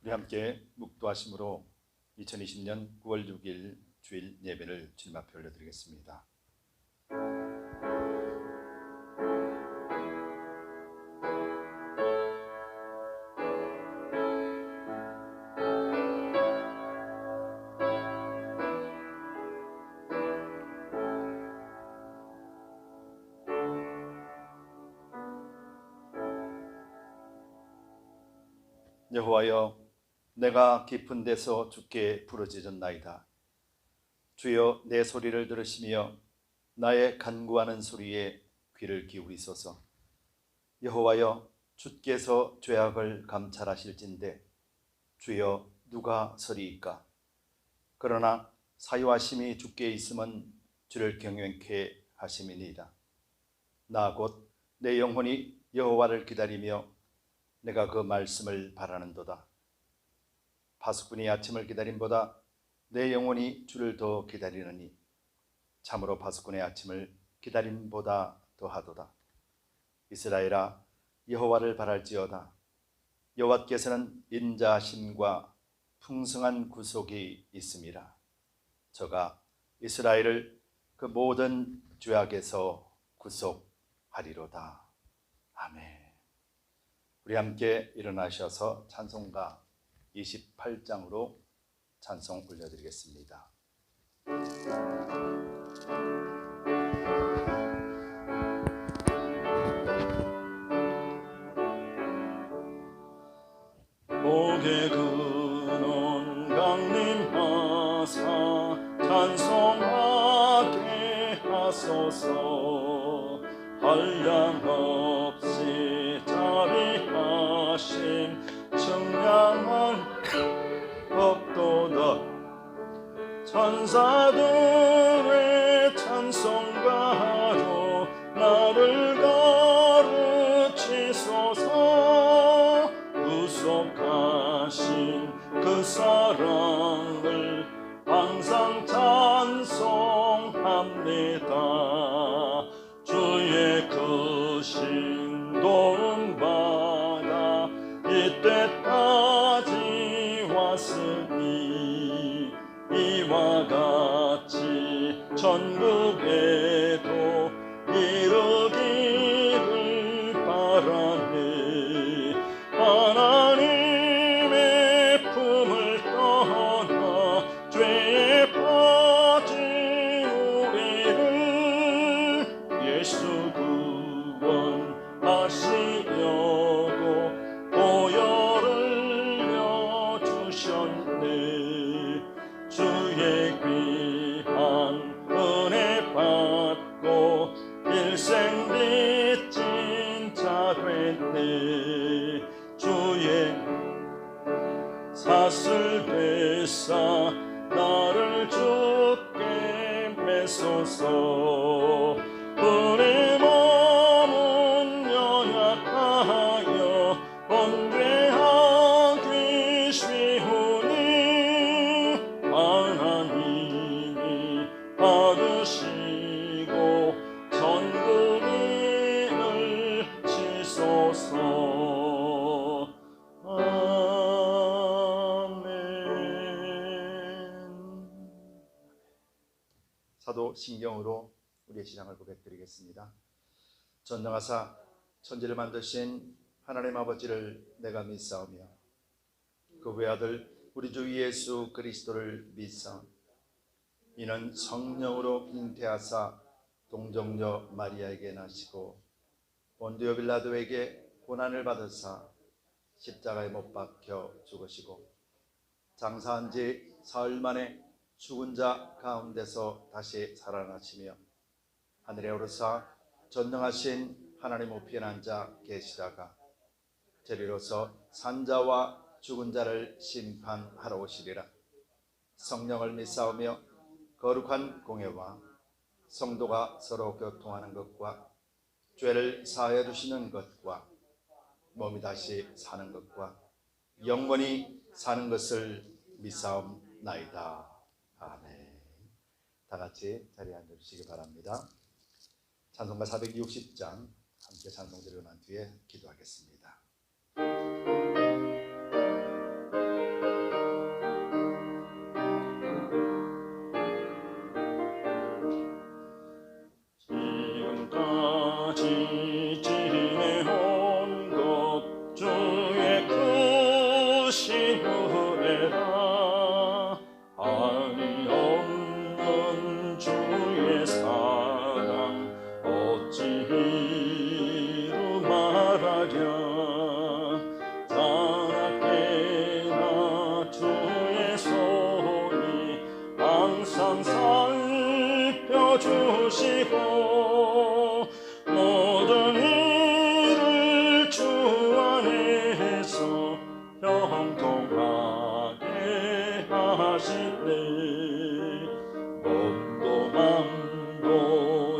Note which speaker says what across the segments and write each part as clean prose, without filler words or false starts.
Speaker 1: 우리 함께 묵도하심으로 2020년 9월 6일 주일 예배를 주님 앞에 올려드리겠습니다. 여호와여, 내가 깊은 데서 주께 부르짖었나이다. 주여, 내 소리를 들으시며 나의 간구하는 소리에 귀를 기울이소서. 여호와여, 주께서 죄악을 감찰하실진대 주여, 누가 서리이까? 그러나 사유하심이 주께 있음은 주를 경외케 하심이니이다. 나 곧 내 영혼이 여호와를 기다리며 내가 그 말씀을 바라는도다. 파수꾼이 아침을 기다림보다 내 영혼이 주를 더 기다리느니 참으로 파수꾼의 아침을 기다림보다 더하도다. 이스라엘아, 여호와를 바랄지어다. 여호와께서는 인자하심과 풍성한 구속이 있음이라. 저가 이스라엘을 그 모든 죄악에서 구속하리로다. 아멘. 우리 함께 일어나셔서 찬송가 28장으로 찬송 올려드리겠습니다.
Speaker 2: 목의 근원 강림하사 찬송하게 하소서. 한량없이 자비하심 청량한 법도다. 천사들의 찬송가로 나를 가르치소서. 구속하신 그 사랑을 항상 찬송합니다. 주의 크신 도움 받아 이때까지 왔으니 이와 같이 천국에도 이르기를 바라네. 하나님의 품을 떠나 죄에 빠진 우리를 예수 구원하시려고 보혈을 내주셨네. 주의 귀한 은혜 받고 일생 빚진 자 됐네. 주의 사슬 되사 나를 주께 메소서. 우리 몸은 연약하여 범죄하기 쉬우니 하나님이 받으시고 천국인을 치소서.
Speaker 1: 사도신경으로 우리의 신앙을 고백드리겠습니다. 전능하사 천지를 만드신 하나님 아버지를 내가 믿사오며 그 외아들 우리 주 예수 그리스도를 믿사오니 이는 성령으로 잉태하사 동정녀 마리아에게 나시고 본디오 빌라도에게 고난을 받으사 십자가에 못 박혀 죽으시고 장사한 지 사흘 만에 죽은 자 가운데서 다시 살아나시며 하늘에 오르사 전능하신 하나님 우편에 앉아 계시다가 저리로서 산자와 죽은 자를 심판하러 오시리라. 성령을 믿사오며 거룩한 공예와 성도가 서로 교통하는 것과 죄를 사하여 주시는 것과 몸이 다시 사는 것과 영원히 사는 것을 믿사옵나이다. 아멘. 다 같이 자리에 앉아주시기 바랍니다. 찬송가 460장 함께 찬송 드리고 난 뒤에 기도하겠습니다.
Speaker 2: 주시고 모든 일을 주 안에서 형통하게 하시네. 몸도 맘도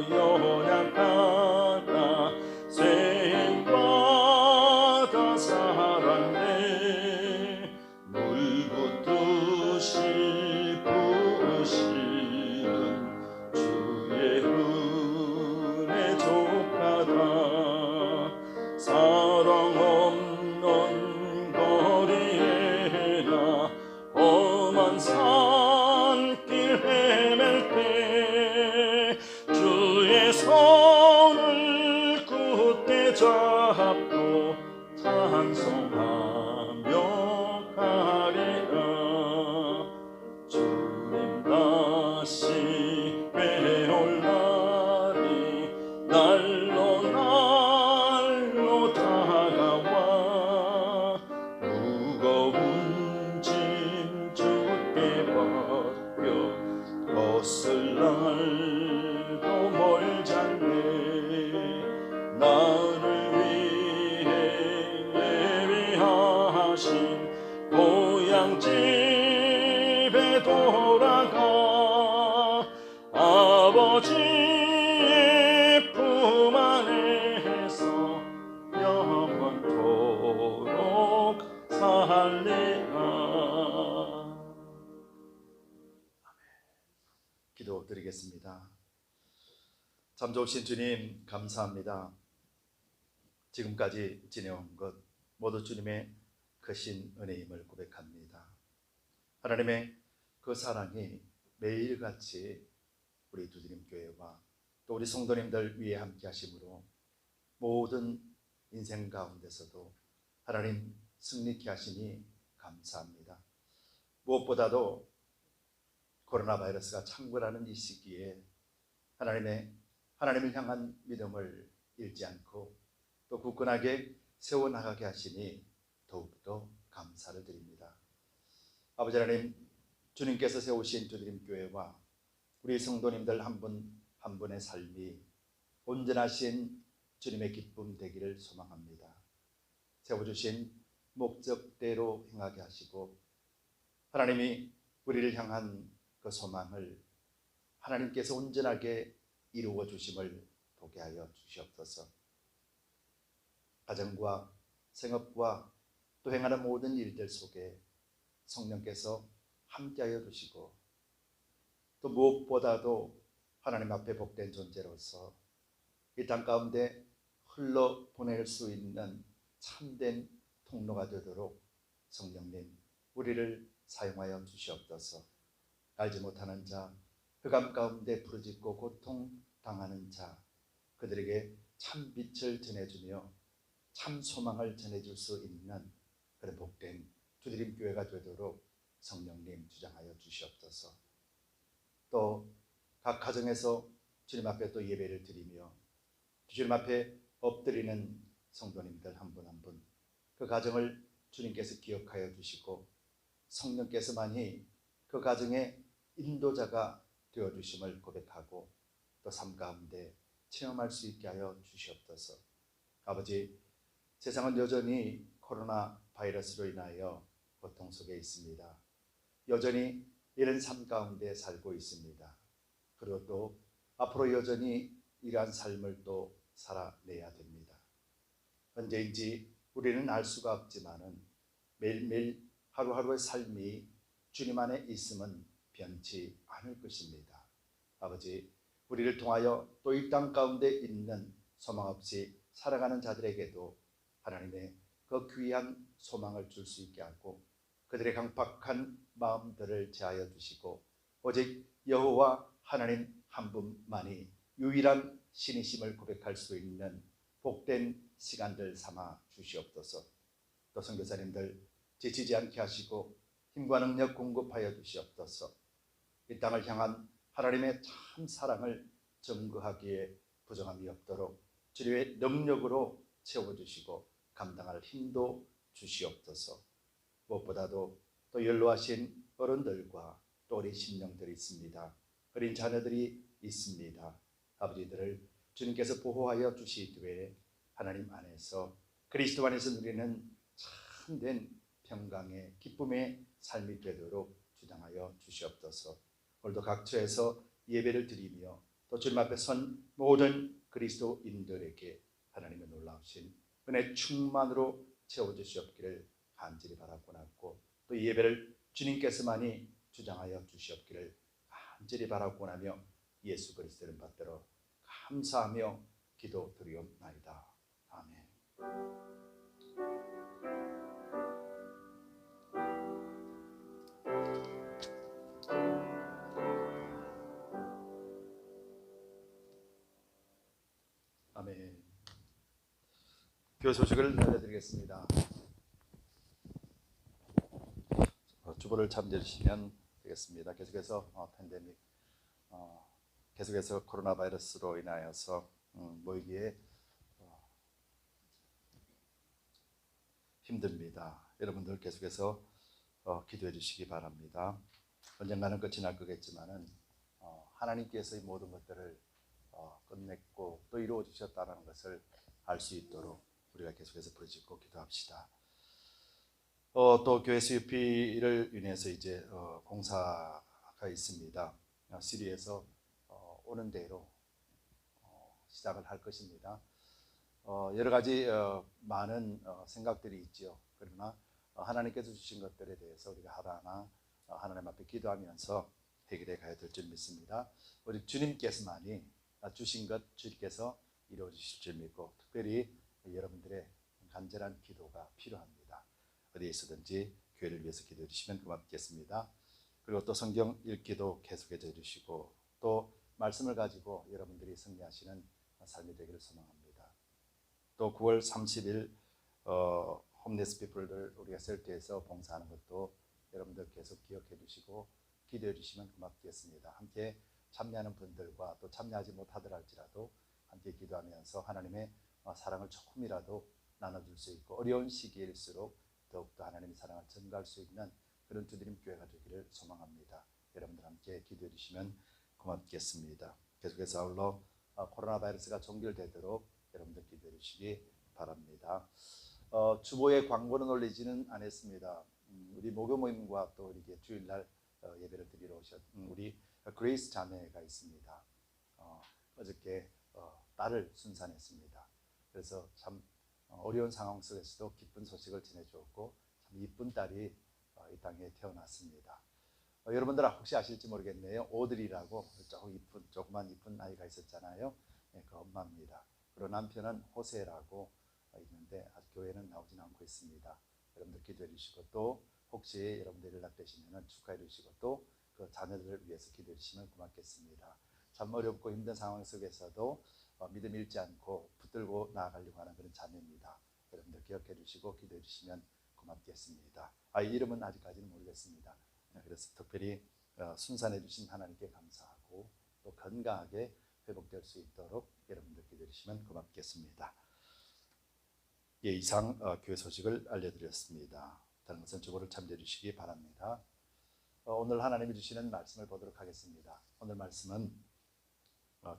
Speaker 2: 연약하다 세임받아 살았네. 물 붓듯이 부으시는 주의 은혜 족하다. 사랑 없는 거리에나 험한 산길 헤맬 때 주의 손을 굳게 잡고 찬송하며 가리라. 주님 다시 뵈올 날이 날로 날로 다가와 무거운 짐 주께 벗겨 벗을 날도 멀지 않네. 나를 위해 예비하신 고향 집에 돌아가 아버지의 품 안에서 영원토록 살리라.
Speaker 1: 기도드리겠습니다. 참 좋으신 주님, 감사합니다. 지금까지 지내온 것 모두 주님의 크신 은혜임을 고백합니다. 하나님의 그 사랑이 매일같이 우리 두드림교회와 또 우리 성도님들 위해 함께 하심으로 모든 인생 가운데서도 하나님 승리케 하시니 감사합니다. 무엇보다도 코로나 바이러스가 창궐하는 이 시기에 하나님을 향한 믿음을 잃지 않고 또 굳건하게 세워나가게 하시니 더욱더 감사를 드립니다. 아버지 하나님, 주님께서 세우신 두드림교회와 우리 성도님들 한 분 한 분의 삶이 온전하신 주님의 기쁨 되기를 소망합니다. 세워주신 목적대로 행하게 하시고 하나님이 우리를 향한 그 소망을 하나님께서 온전하게 이루어 주심을 보게 하여 주시옵소서. 가정과 생업과 또 행하는 모든 일들 속에 성령께서 함께하여 주시고 또 무엇보다도 하나님 앞에 복된 존재로서 이 땅 가운데 흘러보낼 수 있는 참된 통로가 되도록 성령님 우리를 사용하여 주시옵소서. 알지 못하는 자, 흑암 가운데 부르짖고 고통당하는 자, 그들에게 참 빛을 전해주며 참 소망을 전해줄 수 있는 그런 복된 두드림교회가 되도록 성령님 주장하여 주시옵소서. 또 각 가정에서 주님 앞에 또 예배를 드리며 주님 앞에 엎드리는 성도님들 한 분 한 분 그 가정을 주님께서 기억하여 주시고 성령께서만이 그 가정의 인도자가 되어주심을 고백하고 또 삶 가운데 체험할 수 있게 하여 주시옵소서. 아버지, 세상은 여전히 코로나 바이러스로 인하여 고통 속에 있습니다. 여전히 이런 삶 가운데 살고 있습니다. 그리고 또 앞으로 여전히 이러한 삶을 또 살아내야 됩니다. 언제인지 우리는 알 수가 없지만은 매일매일 하루하루의 삶이 주님 안에 있음은 변치 않을 것입니다. 아버지, 우리를 통하여 또 이 땅 가운데 있는 소망 없이 살아가는 자들에게도 하나님의 그 귀한 소망을 줄 수 있게 하고 그들의 강팍한 마음들을 제하여 주시고 오직 여호와 하나님 한 분만이 유일한 신이심을 고백할 수 있는 복된 시간들 삼아 주시옵소서. 또 선교사님들 지치지 않게 하시고 힘과 능력 공급하여 주시옵소서. 이 땅을 향한 하나님의 참 사랑을 증거하기에 부정함이 없도록 주님의 능력으로 채워주시고 감당할 힘도 주시옵소서. 무엇보다도 또 연로하신 어른들과 또 어린 심령들이 있습니다. 어린 자녀들이 있습니다. 아버지들을 주님께서 보호하여 주시되 하나님 안에서 그리스도 안에서 누리는 참된 평강의 기쁨의 삶이 되도록 주장하여 주시옵소서. 오늘도 각처에서 예배를 드리며 또 주님 앞에 선 모든 그리스도인들에게 하나님의 놀라우신 은혜 충만으로 채워주시옵기를 간절히 바라고나고 또 이 예배를 주님께서만이 주장하여 주시옵기를 간절히 바라고나며 예수 그리스도를 받들어 감사하며 기도드리옵나이다. 아멘. 아멘. 교회 소식을 알려드리겠습니다. 주보를 참조해 주시면 되겠습니다. 계속해서 팬데믹, 계속해서 코로나 바이러스로 인하여서 모이기에 힘듭니다. 여러분들 계속해서 기도해 주시기 바랍니다. 언젠가는 끝이 날 거겠지만은 하나님께서 이 모든 것들을 끝냈고 또 이루어 주셨다는 것을 알 수 있도록 우리가 계속해서 부르짖고 기도합시다. 또 교회 CUP를 인해서 이제 공사가 있습니다. 시리에서 오는 대로 시작을 할 것입니다. 여러 가지 많은 생각들이 있죠. 그러나 하나님께서 주신 것들에 대해서 우리가 하나하나 하나님 앞에 기도하면서 해결해 가야 될 줄 믿습니다. 우리 주님께서만이 주신 것 주님께서 이루어 주실 줄 믿고 특별히 여러분들의 간절한 기도가 필요합니다. 어디에 있으든지 교회를 위해서 기도해 주시면 고맙겠습니다. 그리고 또 성경 읽기도 계속해서 해주시고 또 말씀을 가지고 여러분들이 승리하시는 삶이 되기를 소망합니다. 또 9월 30일 홈리스 피플을 우리가 셀트에서 봉사하는 것도 여러분들 계속 기억해 주시고 기도해 주시면 고맙겠습니다. 함께 참여하는 분들과 또 참여하지 못하더랄지라도 함께 기도하면서 하나님의 사랑을 조금이라도 나눠줄 수 있고 어려운 시기일수록 더욱더 하나님의 사랑을 전가할 수 있는 그런 두드림 교회가 되기를 소망합니다. 여러분들 함께 기도해 주시면 고맙겠습니다. 계속해서 아울러 코로나 바이러스가 종결되도록 여러분들 기도해 주시기 바랍니다. 주보에 광고는 올리지는 않았습니다. 우리 목요 모임과 또 이렇게 주일날 예배를 드리러 오셨 우리 그레이스 자매가 있습니다. 어저께 딸을 순산했습니다. 그래서 참 어려운 상황 속에서도 기쁜 소식을 전해주었고 참 이쁜 딸이 이 땅에 태어났습니다. 여러분들 혹시 아실지 모르겠네요. 오드리라고 조그만 이쁜 아이가 있었잖아요. 네, 그 엄마입니다. 그리고 남편은 호세라고 있는데 아직 교회는 나오진 않고 있습니다. 여러분들 기도해 주시고 또 혹시 여러분들 연락되시면 축하해 주시고 또 그 자녀들을 위해서 기도해 주시면 고맙겠습니다. 참 어렵고 힘든 상황 속에서도 믿음 잃지 않고 붙들고 나아가려고 하는 그런 자매입니다. 여러분들 기억해 주시고 기도해 주시면 고맙겠습니다. 아이 이름은 아직까지는 모르겠습니다. 그래서 특별히 순산해 주신 하나님께 감사하고 또 건강하게 회복될 수 있도록 여러분들 기도해 주시면 고맙겠습니다. 예, 이상 교회 소식을 알려드렸습니다. 다른 것은 주보를 참조해 주시기 바랍니다. 오늘 하나님이 주시는 말씀을 보도록 하겠습니다. 오늘 말씀은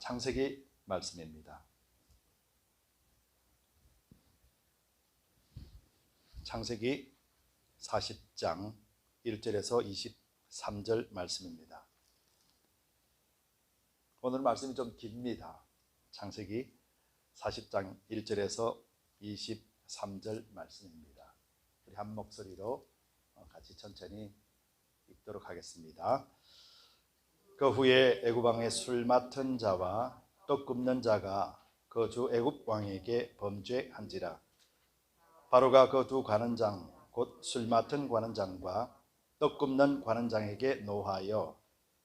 Speaker 1: 창세기 말씀입니다. 창세기 40장 1절에서 23절 말씀입니다. 오늘 말씀이 좀 깁니다. 창세기 40장 1절에서 23절 말씀입니다. 우리 한 목소리로 같이 천천히 읽도록 하겠습니다. 그 후에 애굽 왕의 술 맡은 자와 떡 굽는 자가 그 주 애굽 왕에게 범죄한지라. 바로가 그 두 관원장 곧 술 맡은 관원장과 떡 굽는 관원장에게 노하여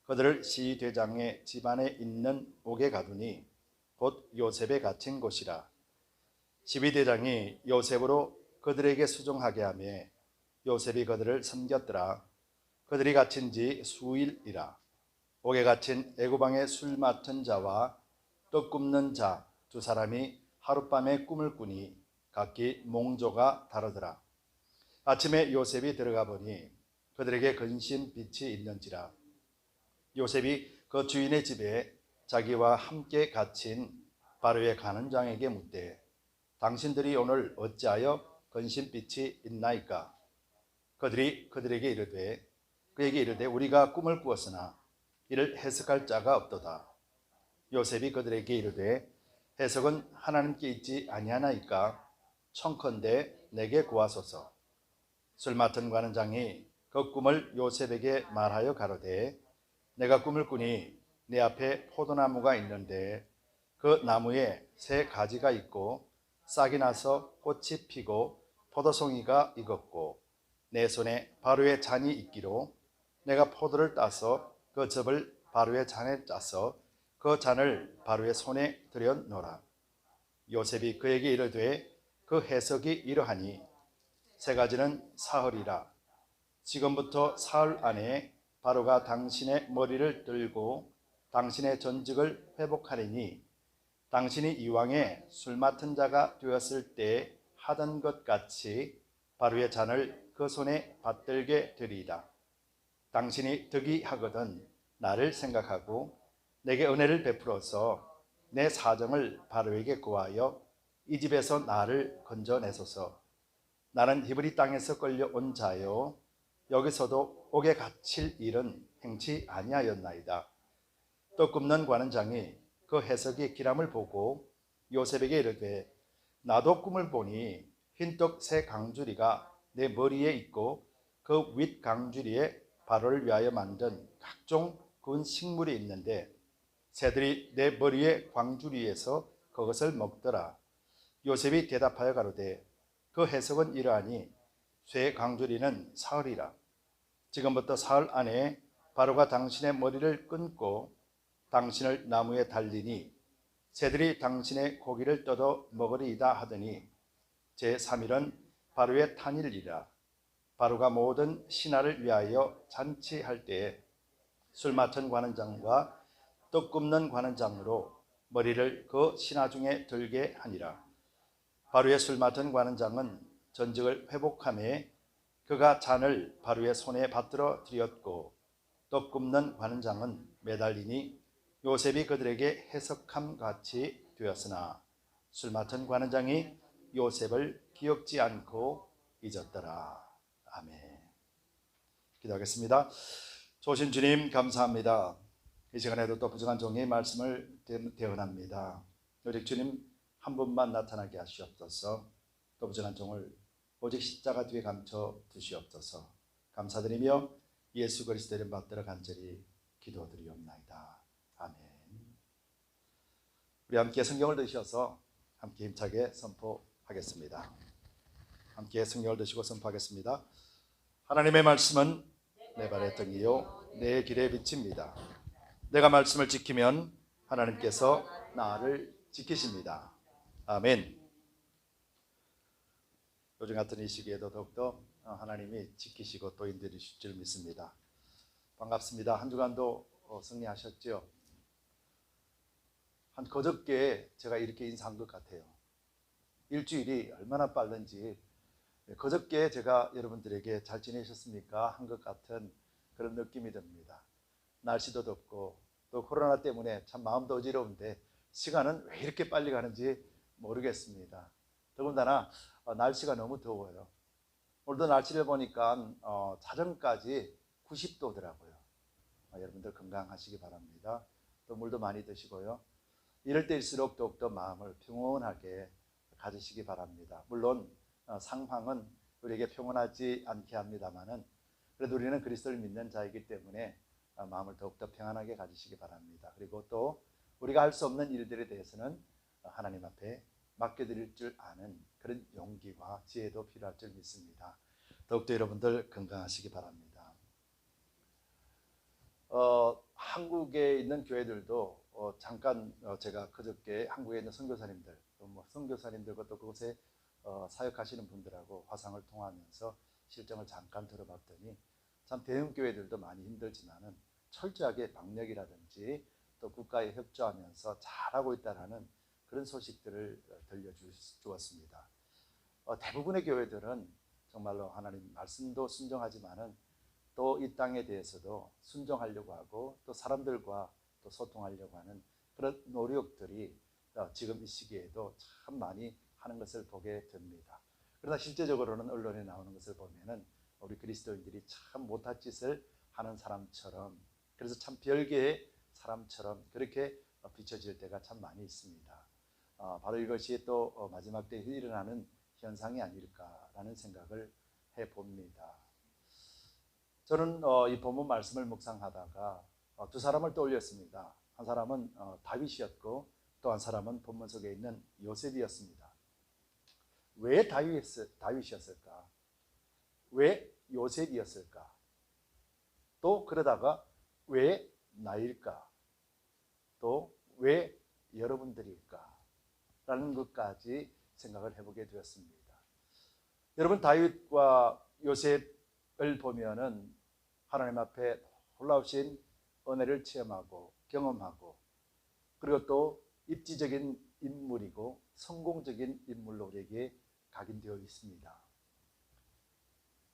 Speaker 1: 그들을 시대장의 집안에 있는 옥에 가두니 곧 요셉에 갇힌 곳이라. 시비대장이 요셉으로 그들에게 수종하게 하며 요셉이 그들을 섬겼더라. 그들이 갇힌 지 수일이라. 옥에 갇힌 애굽 왕의 술 맡은 자와 떡 굽는 자 두 사람이 하룻밤에 꿈을 꾸니 각기 몽조가 다르더라. 아침에 요셉이 들어가 보니 그들에게 근심 빛이 있는지라. 요셉이 그 주인의 집에 자기와 함께 갇힌 바로의 가는 장에게 묻되 당신들이 오늘 어찌하여 근심빛이 있나이까? 그들이 그에게 이르되 우리가 꿈을 꾸었으나 이를 해석할 자가 없도다. 요셉이 그들에게 이르되 해석은 하나님께 있지 아니하나이까? 청컨대 내게 구하소서. 술 맡은 관원장이 그 꿈을 요셉에게 말하여 가로되 내가 꿈을 꾸니 내 앞에 포도나무가 있는데 그 나무에 새 가지가 있고 싹이 나서 꽃이 피고 포도송이가 익었고 내 손에 바로의 잔이 있기로 내가 포도를 따서 그 즙을 바로의 잔에 짜서 그 잔을 바로의 손에 들여 놓으라. 요셉이 그에게 이르되 그 해석이 이러하니 세 가지는 사흘이라. 지금부터 사흘 안에 바로가 당신의 머리를 들고 당신의 전직을 회복하리니 당신이 이왕에 술 맡은 자가 되었을 때 하던 것 같이 바로의 잔을 그 손에 받들게 되리이다. 당신이 득이 하거든 나를 생각하고 내게 은혜를 베풀어서 내 사정을 바로에게 구하여 이 집에서 나를 건져내소서. 나는 히브리 땅에서 끌려온 자요 여기서도 옥에 갇힐 일은 행치 아니하였나이다. 또 굽는 관원장이 그 해석의 기람을 보고 요셉에게 이르되 나도 꿈을 보니 흰떡 새 강주리가 내 머리에 있고 그 윗 강주리에 바로를 위하여 만든 각종 구운 식물이 있는데 새들이 내 머리의 광주리에서 그것을 먹더라. 요셉이 대답하여 가로되 그 해석은 이러하니 쇠 강주리는 사흘이라. 지금부터 사흘 안에 바로가 당신의 머리를 끊고 당신을 나무에 달리니 새들이 당신의 고기를 뜯어 먹으리이다 하더니 제3일은 바로의 탄일이라. 바로가 모든 신하를 위하여 잔치할 때에 술 맡은 관원장과 떡 굽는 관원장으로 머리를 그 신하 중에 들게 하니라. 바로의 술 맡은 관원장은 전직을 회복하며 그가 잔을 바로의 손에 받들어 드렸고 떡 굽는 관원장은 매달리니 요셉이 그들에게 해석함 같이 되었으나 술 맡은 관원장이 요셉을 기억지 않고 잊었더라. 아멘. 기도하겠습니다. 좋으신 주님 감사합니다. 이 시간에도 또 부정한 종의 말씀을 대언합니다. 오직 주님 한 분만 나타나게 하시옵소서. 또 부정한 종을 오직 십자가 뒤에 감춰 두시옵소서. 감사드리며 예수 그리스도의 이름 받들어 간절히 기도드리옵나이다. 아멘. 우리 함께 성경을 드셔서 함께 힘차게 선포하겠습니다. 함께 성경을 드시고 선포하겠습니다. 하나님의 말씀은 내 발의 등이요 내 길의 빛입니다. 내가 말씀을 지키면 하나님께서 나를 지키십니다. 아멘. 요즘 같은 이 시기에도 더욱더 하나님이 지키시고 또 인도해 주실 줄 믿습니다. 반갑습니다. 한 주간도 승리하셨죠? 한 그저께 제가 이렇게 인사한 것 같아요. 일주일이 얼마나 빠른지 그저께 제가 여러분들에게 잘 지내셨습니까? 한 것 같은 그런 느낌이 듭니다. 날씨도 덥고 또 코로나 때문에 참 마음도 어지러운데 시간은 왜 이렇게 빨리 가는지 모르겠습니다. 더군다나 날씨가 너무 더워요. 오늘도 날씨를 보니까 자정까지 90도더라고요. 여러분들 건강하시기 바랍니다. 또 물도 많이 드시고요. 이럴 때일수록 더욱더 마음을 평온하게 가지시기 바랍니다. 물론 상황은 우리에게 평온하지 않게 합니다만은 그래도 우리는 그리스도를 믿는 자이기 때문에 마음을 더욱더 평안하게 가지시기 바랍니다. 그리고 또 우리가 할 수 없는 일들에 대해서는 하나님 앞에 맡겨드릴 줄 아는 그런 용기와 지혜도 필요할 줄 믿습니다. 더욱더 여러분들 건강하시기 바랍니다. 한국에 있는 교회들도 잠깐 제가 그저께 한국에 있는 선교사님들, 선교사님들과 또 그곳에 사역하시는 분들하고 화상을 통하면서 실정을 잠깐 들어봤더니 참 대형 교회들도 많이 힘들지만은 철저하게 방역이라든지 또 국가에 협조하면서 잘하고 있다라는 그런 소식들을 들려주었습니다. 대부분의 교회들은 정말로 하나님 말씀도 순종하지만은 또 이 땅에 대해서도 순종하려고 하고 또 사람들과 또 소통하려고 하는 그런 노력들이 지금 이 시기에도 참 많이 하는 것을 보게 됩니다. 그러나 실제적으로는 언론에 나오는 것을 보면은 우리 그리스도인들이 참 못할 짓을 하는 사람처럼, 그래서 참 별개의 사람처럼 그렇게 비춰질 때가 참 많이 있습니다. 바로 이것이 또 마지막 때에 일어나는 현상이 아닐까라는 생각을 해봅니다. 저는 이 본문 말씀을 묵상하다가 두 사람을 떠올렸습니다. 한 사람은 다윗이었고 또 한 사람은 본문 속에 있는 요셉이었습니다. 왜 다윗이었을까? 왜 요셉이었을까? 또 그러다가 왜 나일까? 또 왜 여러분들일까? 라는 것까지 생각을 해보게 되었습니다. 여러분, 다윗과 요셉을 보면은 하나님 앞에 놀라우신 은혜를 체험하고 경험하고, 그리고 또 입지적인 인물이고 성공적인 인물로 우리에게 각인되어 있습니다.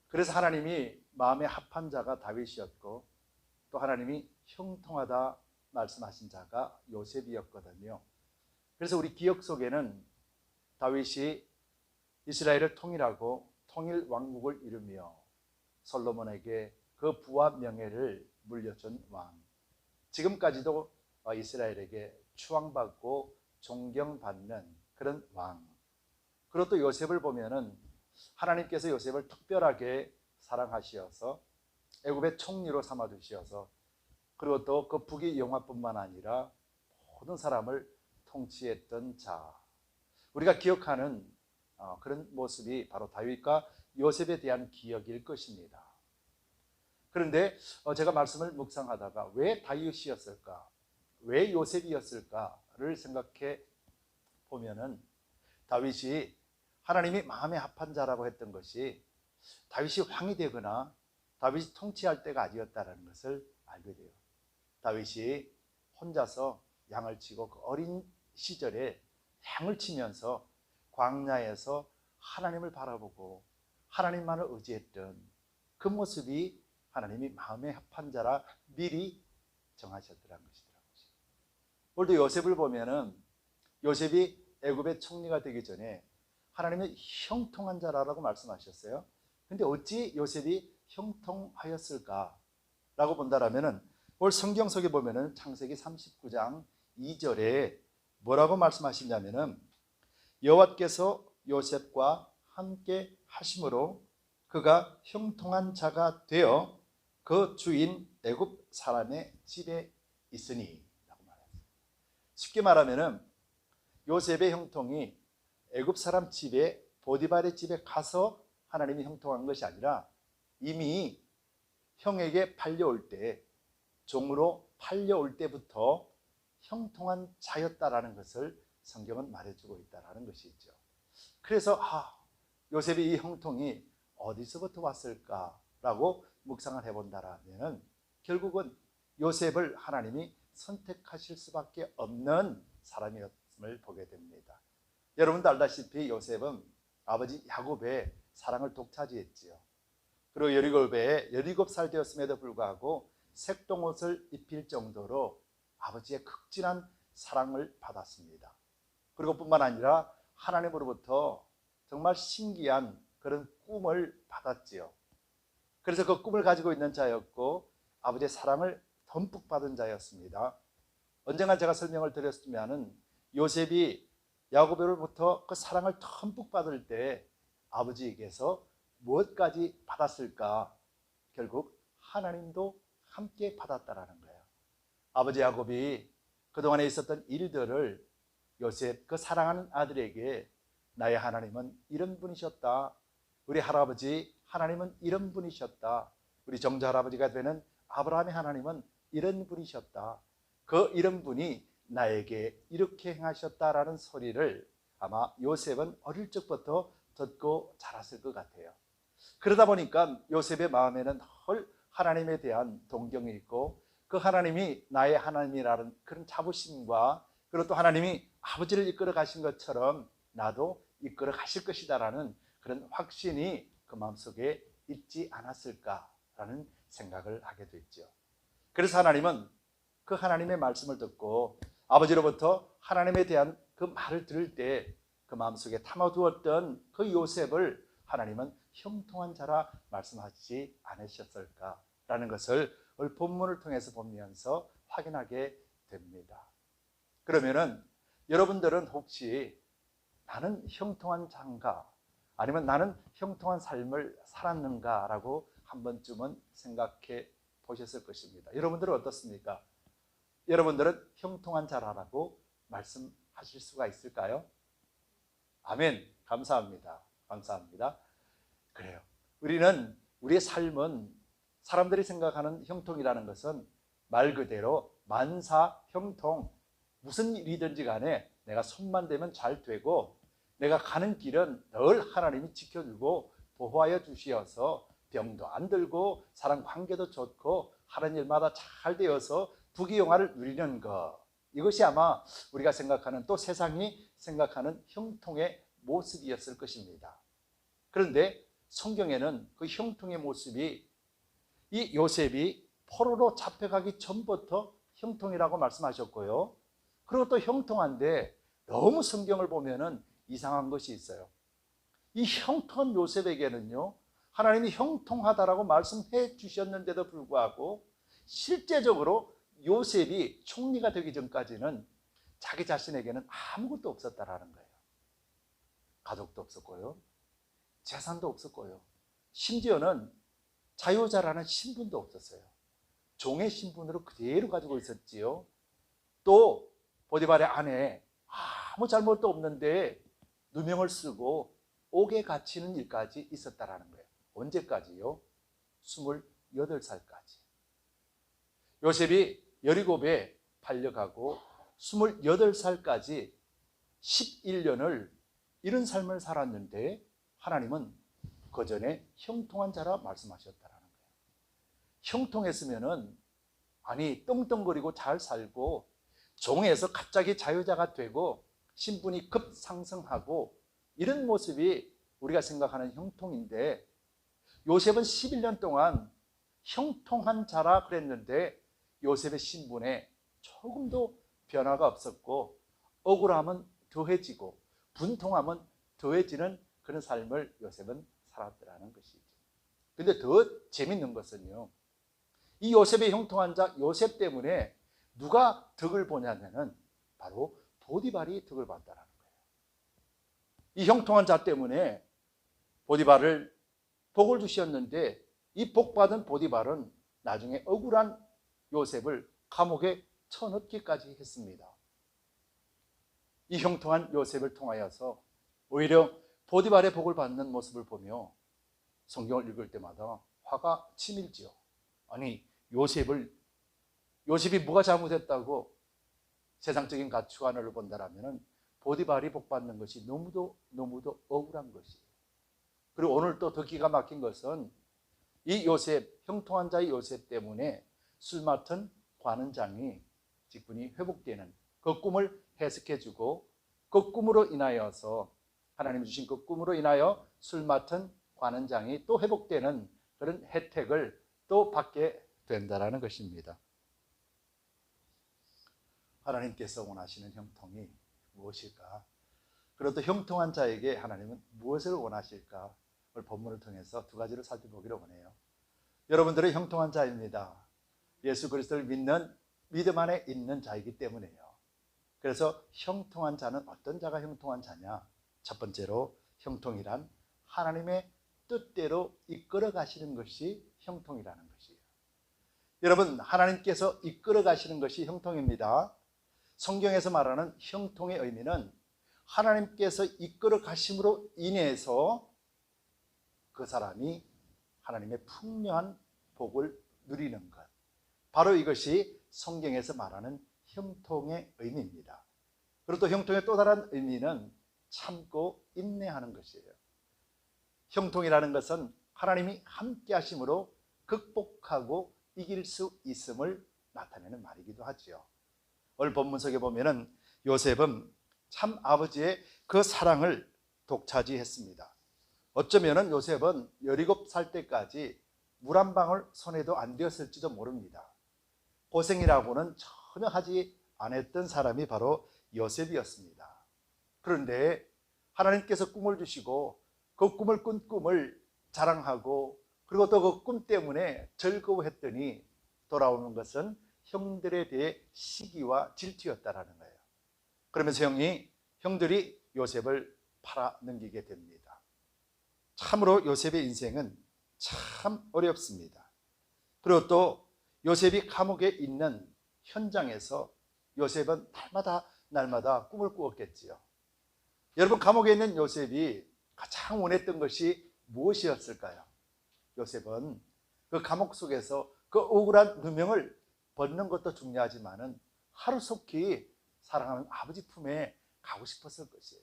Speaker 1: 그래서 하나님이 마음에 합한 자가 다윗이었고 또 하나님이 형통하다 말씀하신 자가 요셉이었거든요. 그래서 우리 기억 속에는 다윗이 이스라엘을 통일하고 통일 왕국을 이루며 솔로몬에게 그 부와 명예를 물려준 왕, 지금까지도 이스라엘에게 추앙받고 존경받는 그런 왕. 그리고 또 요셉을 보면은 하나님께서 요셉을 특별하게 사랑하시어서 애굽의 총리로 삼아주시어서, 그리고 또 그 북이 영화뿐만 아니라 모든 사람을 통치했던 자, 우리가 기억하는 그런 모습이 바로 다윗과 요셉에 대한 기억일 것입니다. 그런데 제가 말씀을 묵상하다가 왜 다윗이었을까, 왜 요셉이었을까를 생각해 보면은 다윗이 하나님이 마음에 합한 자라고 했던 것이 다윗이 왕이 되거나 다윗이 통치할 때가 아니었다는 것을 알게 돼요. 다윗이 혼자서 양을 치고 그 어린 시절에 양을 치면서 광야에서 하나님을 바라보고 하나님만을 의지했던 그 모습이 하나님이 마음에 합한 자라 미리 정하셨더라는 것이더라고요. 오늘도 요셉을 보면은 요셉이 애굽의 총리가 되기 전에 하나님의 형통한 자라고 말씀하셨어요. 근데 어찌 요셉이 형통하였을까라고 본다라면은 오늘 성경 속에 보면은 창세기 39장 2절에 뭐라고 말씀하시냐면은 여호와께서 요셉과 함께 하심으로 그가 형통한 자가 되어 그 주인 애굽 사람의 집에 있으니 라고 말했어요. 쉽게 말하면은 요셉의 형통이 애굽 사람 집에, 보디발의 집에 가서 하나님이 형통한 것이 아니라 이미 형에게 팔려올 때, 종으로 팔려올 때부터 형통한 자였다라는 것을 성경은 말해주고 있다라는 것이죠. 그래서 요셉이 이 형통이 어디서부터 왔을까라고 묵상을 해본다라면 결국은 요셉을 하나님이 선택하실 수밖에 없는 사람이었음을 보게 됩니다. 여러분도 알다시피 요셉은 아버지 야곱의 사랑을 독차지했지요. 그리고 17살 되었음에도 불구하고 색동옷을 입힐 정도로 아버지의 극진한 사랑을 받았습니다. 그리고 뿐만 아니라 하나님으로부터 정말 신기한 그런 꿈을 받았지요. 그래서 그 꿈을 가지고 있는 자였고 아버지의 사랑을 듬뿍 받은 자였습니다. 언젠가 제가 설명을 드렸으면 요셉이 야곱으로부터 그 사랑을 듬뿍 받을 때 아버지에게서 무엇까지 받았을까? 결국 하나님도 함께 받았다라는 거예요. 아버지 야곱이 그동안에 있었던 일들을 요셉, 그 사랑하는 아들에게 나의 하나님은 이런 분이셨다, 우리 할아버지 하나님은 이런 분이셨다, 우리 정조 할아버지가 되는 아브라함의 하나님은 이런 분이셨다, 그 이런 분이 나에게 이렇게 행하셨다라는 소리를 아마 요셉은 어릴 적부터 듣고 자랐을 것 같아요. 그러다 보니까 요셉의 마음에는 늘 하나님에 대한 동경이 있고 그 하나님이 나의 하나님이라는 그런 자부심과, 그리고 또 하나님이 아버지를 이끌어 가신 것처럼 나도 이끌어 가실 것이다라는 그런 확신이 그 마음속에 있지 않았을까라는 생각을 하게 됐죠. 그래서 하나님은 그 하나님의 말씀을 듣고 아버지로부터 하나님에 대한 그 말을 들을 때 그 마음속에 담아두었던 그 요셉을 하나님은 형통한 자라 말씀하지 않으셨을까라는 것을 오늘 본문을 통해서 보면서 확인하게 됩니다. 그러면은 여러분들은 혹시 나는 형통한 자인가, 아니면 나는 형통한 삶을 살았는가라고 한 번쯤은 생각해 보셨을 것입니다. 여러분들은 어떻습니까? 여러분들은 형통한 자라고 말씀하실 수가 있을까요? 아멘. 감사합니다. 감사합니다. 그래요. 우리의 삶은 사람들이 생각하는 형통이라는 것은 말 그대로 만사 형통, 무슨 일이든지 간에 내가 손만 대면 잘 되고, 내가 가는 길은 늘 하나님이 지켜주고 보호하여 주시어서 병도 안 들고 사람 관계도 좋고 하는 일마다 잘 되어서 부귀영화를 누리는 것, 이것이 아마 우리가 생각하는, 또 세상이 생각하는 형통의 모습이었을 것입니다. 그런데 성경에는 그 형통의 모습이, 이 요셉이 포로로 잡혀가기 전부터 형통이라고 말씀하셨고요. 그리고 또 형통한데 너무 성경을 보면은 이상한 것이 있어요. 이 형통한 요셉에게는요, 하나님이 형통하다라고 말씀해 주셨는데도 불구하고 실제적으로 요셉이 총리가 되기 전까지는 자기 자신에게는 아무것도 없었다라는 거예요. 가족도 없었고요, 재산도 없었고요, 심지어는 자유자라는 신분도 없었어요. 종의 신분으로 그대로 가지고 있었지요. 또 보디발의 아내, 아무 잘못도 없는데 누명을 쓰고 옥에 갇히는 일까지 있었다라는 거예요. 언제까지요? 28살까지. 요셉이 17에 팔려가고 28살까지 11년을 이런 삶을 살았는데 하나님은 그 전에 형통한 자라 말씀하셨다라는 거예요. 형통했으면은, 아니 떵떵거리고 잘 살고 종에서 갑자기 자유자가 되고 신분이 급상승하고 이런 모습이 우리가 생각하는 형통인데, 요셉은 11년 동안 형통한 자라 그랬는데 요셉의 신분에 조금도 변화가 없었고, 억울함은 더해지고 분통함은 더해지는 그런 삶을 요셉은 살았더라는 것이죠. 근데 더 재밌는 것은요, 이 요셉의 형통한 자 요셉 때문에 누가 덕을 보냐면은 바로 보디발이 덕을 봤다라는 거예요. 이 형통한 자 때문에 보디발을 복을 주셨는데, 이 복받은 보디발은 나중에 억울한 요셉을 감옥에 쳐넣기까지 했습니다. 이 형통한 요셉을 통하여서 오히려 보디발의 복을 받는 모습을 보며 성경을 읽을 때마다 화가 치밀지요. 아니 요셉이 뭐가 잘못했다고 세상적인 가치관을 본다라면 보디발이 복받는 것이 너무도 억울한 것이에요. 그리고 오늘 또 더 기가 막힌 것은 이 요셉, 형통한 자의 요셉 때문에 술 맡은 관원장이 직분이 회복되는 그 꿈을 해석해주고, 그 꿈으로 인하여서 하나님 주신 그 꿈으로 인하여 술 맡은 관원장이 또 회복되는 그런 혜택을 또 받게 된다라는 것입니다. 하나님께서 원하시는 형통이 무엇일까? 그리고 또 형통한 자에게 하나님은 무엇을 원하실까? 오늘 본문을 통해서 두 가지를 살펴보기를 원해요. 여러분들은 형통한 자입니다. 예수 그리스도를 믿는 믿음 안에 있는 자이기 때문에요. 그래서 형통한 자는 어떤 자가 형통한 자냐? 첫 번째로 형통이란 하나님의 뜻대로 이끌어 가시는 것이 형통이라는 것이에요. 여러분, 하나님께서 이끌어 가시는 것이 형통입니다. 성경에서 말하는 형통의 의미는 하나님께서 이끌어 가심으로 인해서 그 사람이 하나님의 풍요한 복을 누리는 것, 바로 이것이 성경에서 말하는 형통의 의미입니다. 그리고 또 형통의 또 다른 의미는 참고 인내하는 것이에요. 형통이라는 것은 하나님이 함께 하심으로 극복하고 이길 수 있음을 나타내는 말이기도 하죠. 오늘 본문 속에 보면은 요셉은 참 아버지의 그 사랑을 독차지했습니다. 어쩌면은 요셉은 17살 때까지 물 한 방울 손에도 안 대었을지도 모릅니다. 고생이라고는 전혀 하지 안 했던 사람이 바로 요셉이었습니다. 그런데 하나님께서 꿈을 주시고 그 꿈을 꾼 꿈을 자랑하고 그리고 또 그 꿈 때문에 즐거워했더니 돌아오는 것은 형들에 대해 시기와 질투였다라는 거예요. 그러면서 형들이 요셉을 팔아 넘기게 됩니다. 참으로 요셉의 인생은 참 어렵습니다. 그리고 또 요셉이 감옥에 있는 현장에서 요셉은 날마다 꿈을 꾸었겠지요. 여러분, 감옥에 있는 요셉이 가장 원했던 것이 무엇이었을까요? 요셉은 그 감옥 속에서 그 억울한 누명을 벗는 것도 중요하지만은 하루속히 사랑하는 아버지 품에 가고 싶었을 것이에요.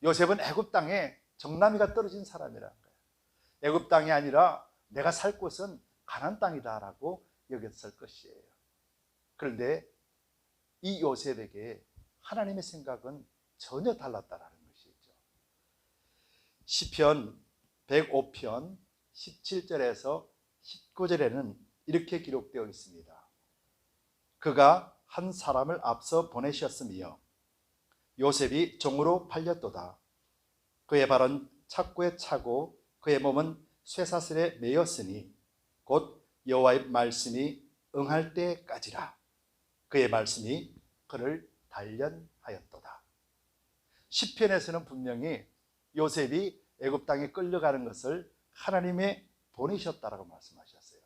Speaker 1: 요셉은 애굽 땅에 정남이가 떨어진 사람이라는 거예요. 애굽 땅이 아니라 내가 살 곳은 가나안 땅이다라고 여겼을 것이에요. 그런데 이 요셉에게 하나님의 생각은 전혀 달랐다라는 것이죠. 시편 105편 17절에서 19절에는 이렇게 기록되어 있습니다. 그가 한 사람을 앞서 보내셨으며 요셉이 종으로 팔렸도다. 그의 발은 착고에 차고 그의 몸은 쇠사슬에 매였으니 곧 여호와의 말씀이 응할 때까지라. 그의 말씀이 그를 단련하였도다. 시편에서는 분명히 요셉이 애굽 땅에 끌려가는 것을 하나님의 보내셨다라고 말씀하셨어요.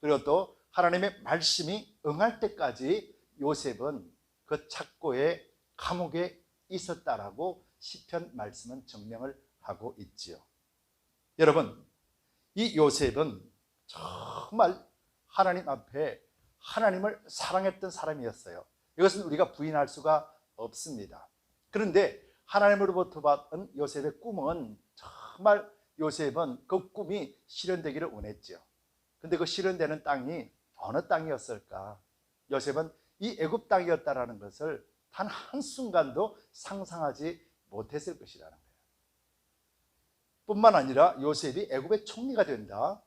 Speaker 1: 그리고 또 하나님의 말씀이 응할 때까지 요셉은 그 착고의 감옥에 있었다라고 시편 말씀은 증명을 하고 있지요. 여러분, 이 요셉은 정말 하나님 앞에 하나님을 사랑했던 사람이었어요. 이것은 우리가 부인할 수가 없습니다. 그런데 하나님으로부터 받은 요셉의 꿈은 정말 요셉은 그 꿈이 실현되기를 원했죠. 근데 그 실현되는 땅이 어느 땅이었을까? 요셉은 이 애굽 땅이었다라는 것을 단 한순간도 상상하지 못했을 것이라는 거예요. 뿐만 아니라 요셉이 애굽의 총리가 된다,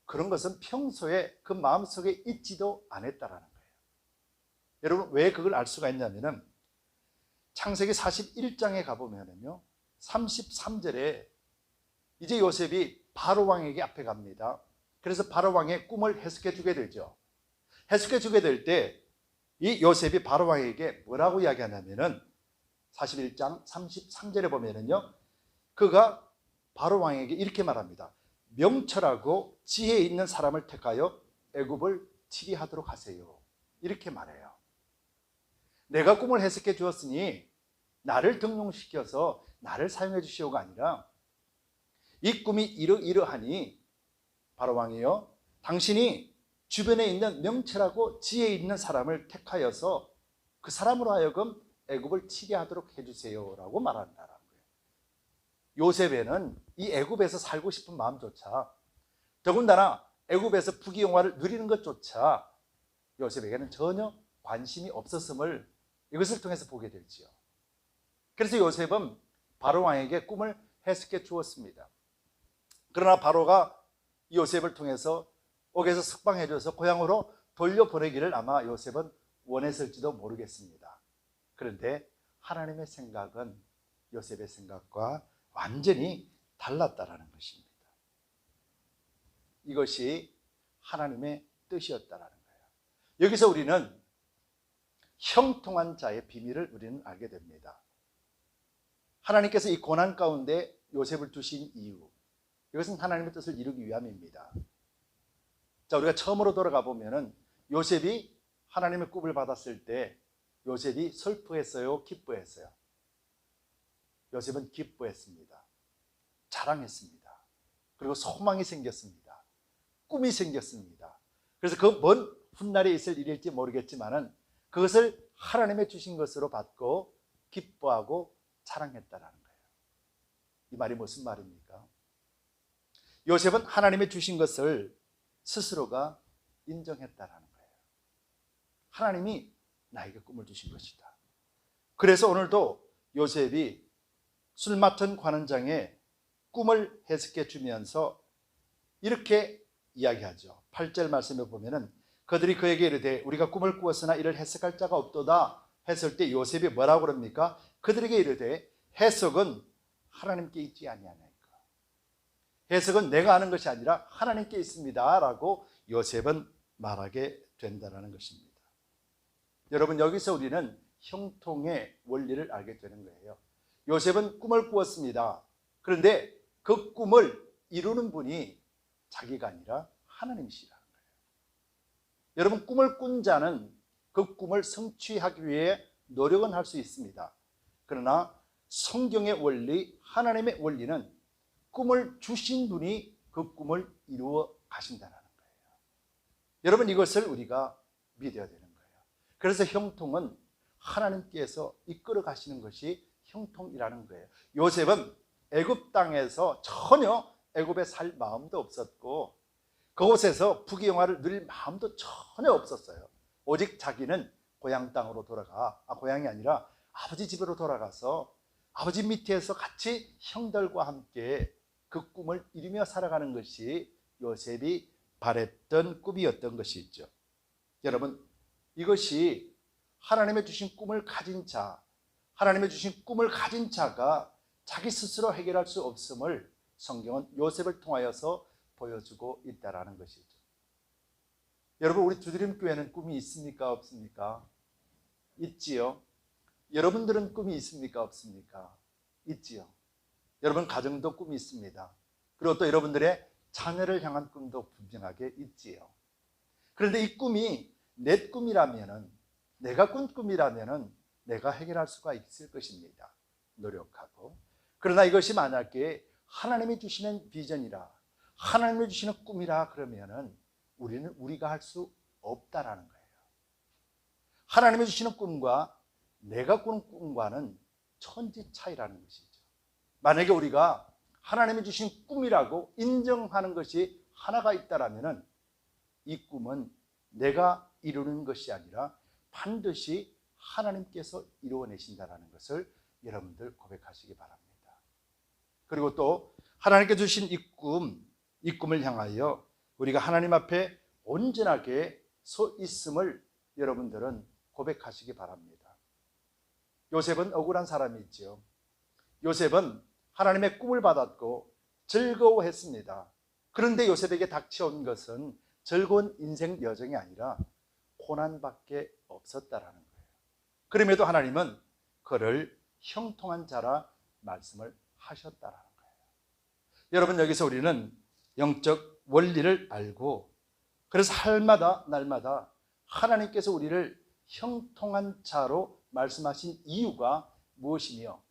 Speaker 1: 그런 것은 평소에 그 마음속에 있지도 않았다라는 거예요. 여러분, 왜 그걸 알 수가 있냐면은 창세기 41장에 가보면은요 33절에 이제 요셉이 바로 왕에게 앞에 갑니다. 그래서 바로 왕의 꿈을 해석해 주게 되죠. 해석해 주게 될 때 이 요셉이 바로 왕에게 뭐라고 이야기하냐면은 41장 33절에 보면은요 그가 바로 왕에게 이렇게 말합니다. 명철하고 지혜 있는 사람을 택하여 애굽을 치리하도록 하세요. 이렇게 말해요. 내가 꿈을 해석해 주었으니 나를 등용시켜서 나를 사용해 주시오가 아니라 이 꿈이 이러이러하니 바로 왕이여, 당신이 주변에 있는 명철하고 지혜 있는 사람을 택하여서 그 사람으로 하여금 애굽을 치리하도록 해주세요라고 말한다는 거예요. 요셉에는 이 애굽에서 살고 싶은 마음조차, 더군다나 애굽에서 부귀영화를 누리는 것조차 요셉에게는 전혀 관심이 없었음을 이것을 통해서 보게 되지요. 그래서 요셉은 바로 왕에게 꿈을 해석해 주었습니다. 그러나 바로가 요셉을 통해서 옥에서 석방해 줘서 고향으로 돌려보내기를 아마 요셉은 원했을지도 모르겠습니다. 그런데 하나님의 생각은 요셉의 생각과 완전히 달랐다라는 것입니다. 이것이 하나님의 뜻이었다라는 거예요. 여기서 우리는 형통한 자의 비밀을 우리는 알게 됩니다. 하나님께서 이 고난 가운데 요셉을 두신 이유, 이것은 하나님의 뜻을 이루기 위함입니다. 자, 우리가 처음으로 돌아가 보면은 요셉이 하나님의 꿈을 받았을 때 요셉이 슬퍼했어요, 기뻐했어요? 요셉은 기뻐했습니다. 자랑했습니다. 그리고 소망이 생겼습니다. 꿈이 생겼습니다. 그래서 그 먼 훗날에 있을 일일지 모르겠지만은 그것을 하나님의 주신 것으로 받고 기뻐하고 자랑했다라는 거예요. 이 말이 무슨 말입니까? 요셉은 하나님의 주신 것을 스스로가 인정했다라는 거예요. 하나님이 나에게 꿈을 주신 것이다. 그래서 오늘도 요셉이 술 맡은 관원장에 꿈을 해석해 주면서 이렇게 이야기하죠. 8절 말씀에 보면은 그들이 그에게 이르되 우리가 꿈을 꾸었으나 이를 해석할 자가 없도다 했을 때 요셉이 뭐라고 그럽니까? 그들에게 이르되 해석은 하나님께 있지 아니하나이까. 해석은 내가 아는 것이 아니라 하나님께 있습니다 라고 요셉은 말하게 된다는 것입니다. 여러분, 여기서 우리는 형통의 원리를 알게 되는 거예요. 요셉은 꿈을 꾸었습니다. 그런데 그 꿈을 이루는 분이 자기가 아니라 하나님이시라는 거예요. 여러분, 꿈을 꾼 자는 그 꿈을 성취하기 위해 노력은 할 수 있습니다. 그러나 성경의 원리, 하나님의 원리는 꿈을 주신 분이 그 꿈을 이루어 가신다는 거예요. 여러분, 이것을 우리가 믿어야 되는 거예요. 그래서 형통은 하나님께서 이끌어 가시는 것이 형통이라는 거예요. 요셉은 애굽 땅에서 전혀 애굽에 살 마음도 없었고 그곳에서 부귀영화를 누릴 마음도 전혀 없었어요. 오직 자기는 고향 땅으로 고향이 아니라 아버지 집으로 돌아가서 아버지 밑에서 같이 형들과 함께 그 꿈을 이루며 살아가는 것이 요셉이 바랬던 꿈이었던 것이죠. 여러분, 이것이 하나님의 주신 꿈을 가진 자, 하나님의 주신 꿈을 가진 자가 자기 스스로 해결할 수 없음을 성경은 요셉을 통하여서 보여주고 있다는 것이죠. 여러분, 우리 두드림교회는 꿈이 있습니까? 없습니까? 있지요. 여러분들은 꿈이 있습니까? 없습니까? 있지요. 여러분 가정도 꿈이 있습니다. 그리고 또 여러분들의 자녀를 향한 꿈도 분명하게 있지요. 그런데 이 꿈이 내 꿈이라면은, 내가 꾼 꿈이라면은 내가 해결할 수가 있을 것입니다. 노력하고. 그러나 이것이 만약에 하나님이 주시는 비전이라, 하나님이 주시는 꿈이라 그러면은 우리는 우리가 할 수 없다라는 거예요. 하나님이 주시는 꿈과 내가 꾸는 꿈과는 천지 차이라는 것이죠. 만약에 우리가 하나님이 주신 꿈이라고 인정하는 것이 하나가 있다라면은 이 꿈은 내가 이루는 것이 아니라 반드시 하나님께서 이루어내신다라는 것을 여러분들 고백하시기 바랍니다. 그리고 또 하나님께 주신 이 꿈을 향하여 우리가 하나님 앞에 온전하게 서 있음을 여러분들은 고백하시기 바랍니다. 요셉은 억울한 사람이지요. 요셉은 하나님의 꿈을 받았고 즐거워했습니다. 그런데 요셉에게 닥쳐온 것은 즐거운 인생 여정이 아니라 고난밖에 없었다라는 거예요. 그럼에도 하나님은 그를 형통한 자라 말씀을 하셨다라는 거예요. 여러분, 여기서 우리는 영적 원리를 알고 그래서 날마다 하나님께서 우리를 형통한 자로 말씀하신 이유가 무엇이며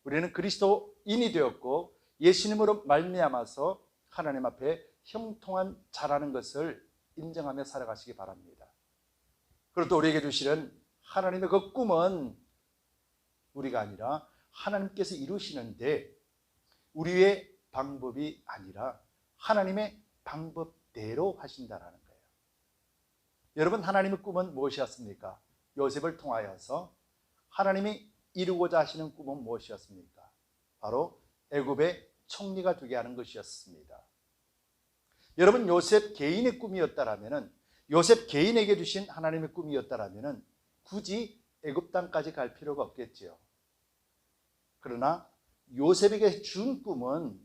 Speaker 1: 우리는 그리스도인이 되었고 예수님으로 말미암아서 하나님 앞에 형통한 자라는 것을 인정하며 살아가시기 바랍니다. 그리고 또 우리에게 주시는 하나님의 그 꿈은 우리가 아니라 하나님께서 이루시는데 우리의 방법이 아니라 하나님의 방법대로 하신다라는 거예요. 여러분, 하나님의 꿈은 무엇이었습니까? 요셉을 통하여서 하나님이 이루고자 하시는 꿈은 무엇이었습니까? 바로 애굽의 총리가 되게 하는 것이었습니다. 여러분, 요셉 개인의 꿈이었다라면은, 요셉 개인에게 주신 하나님의 꿈이었다라면은 굳이 애굽 땅까지 갈 필요가 없겠지요. 그러나 요셉에게 준 꿈은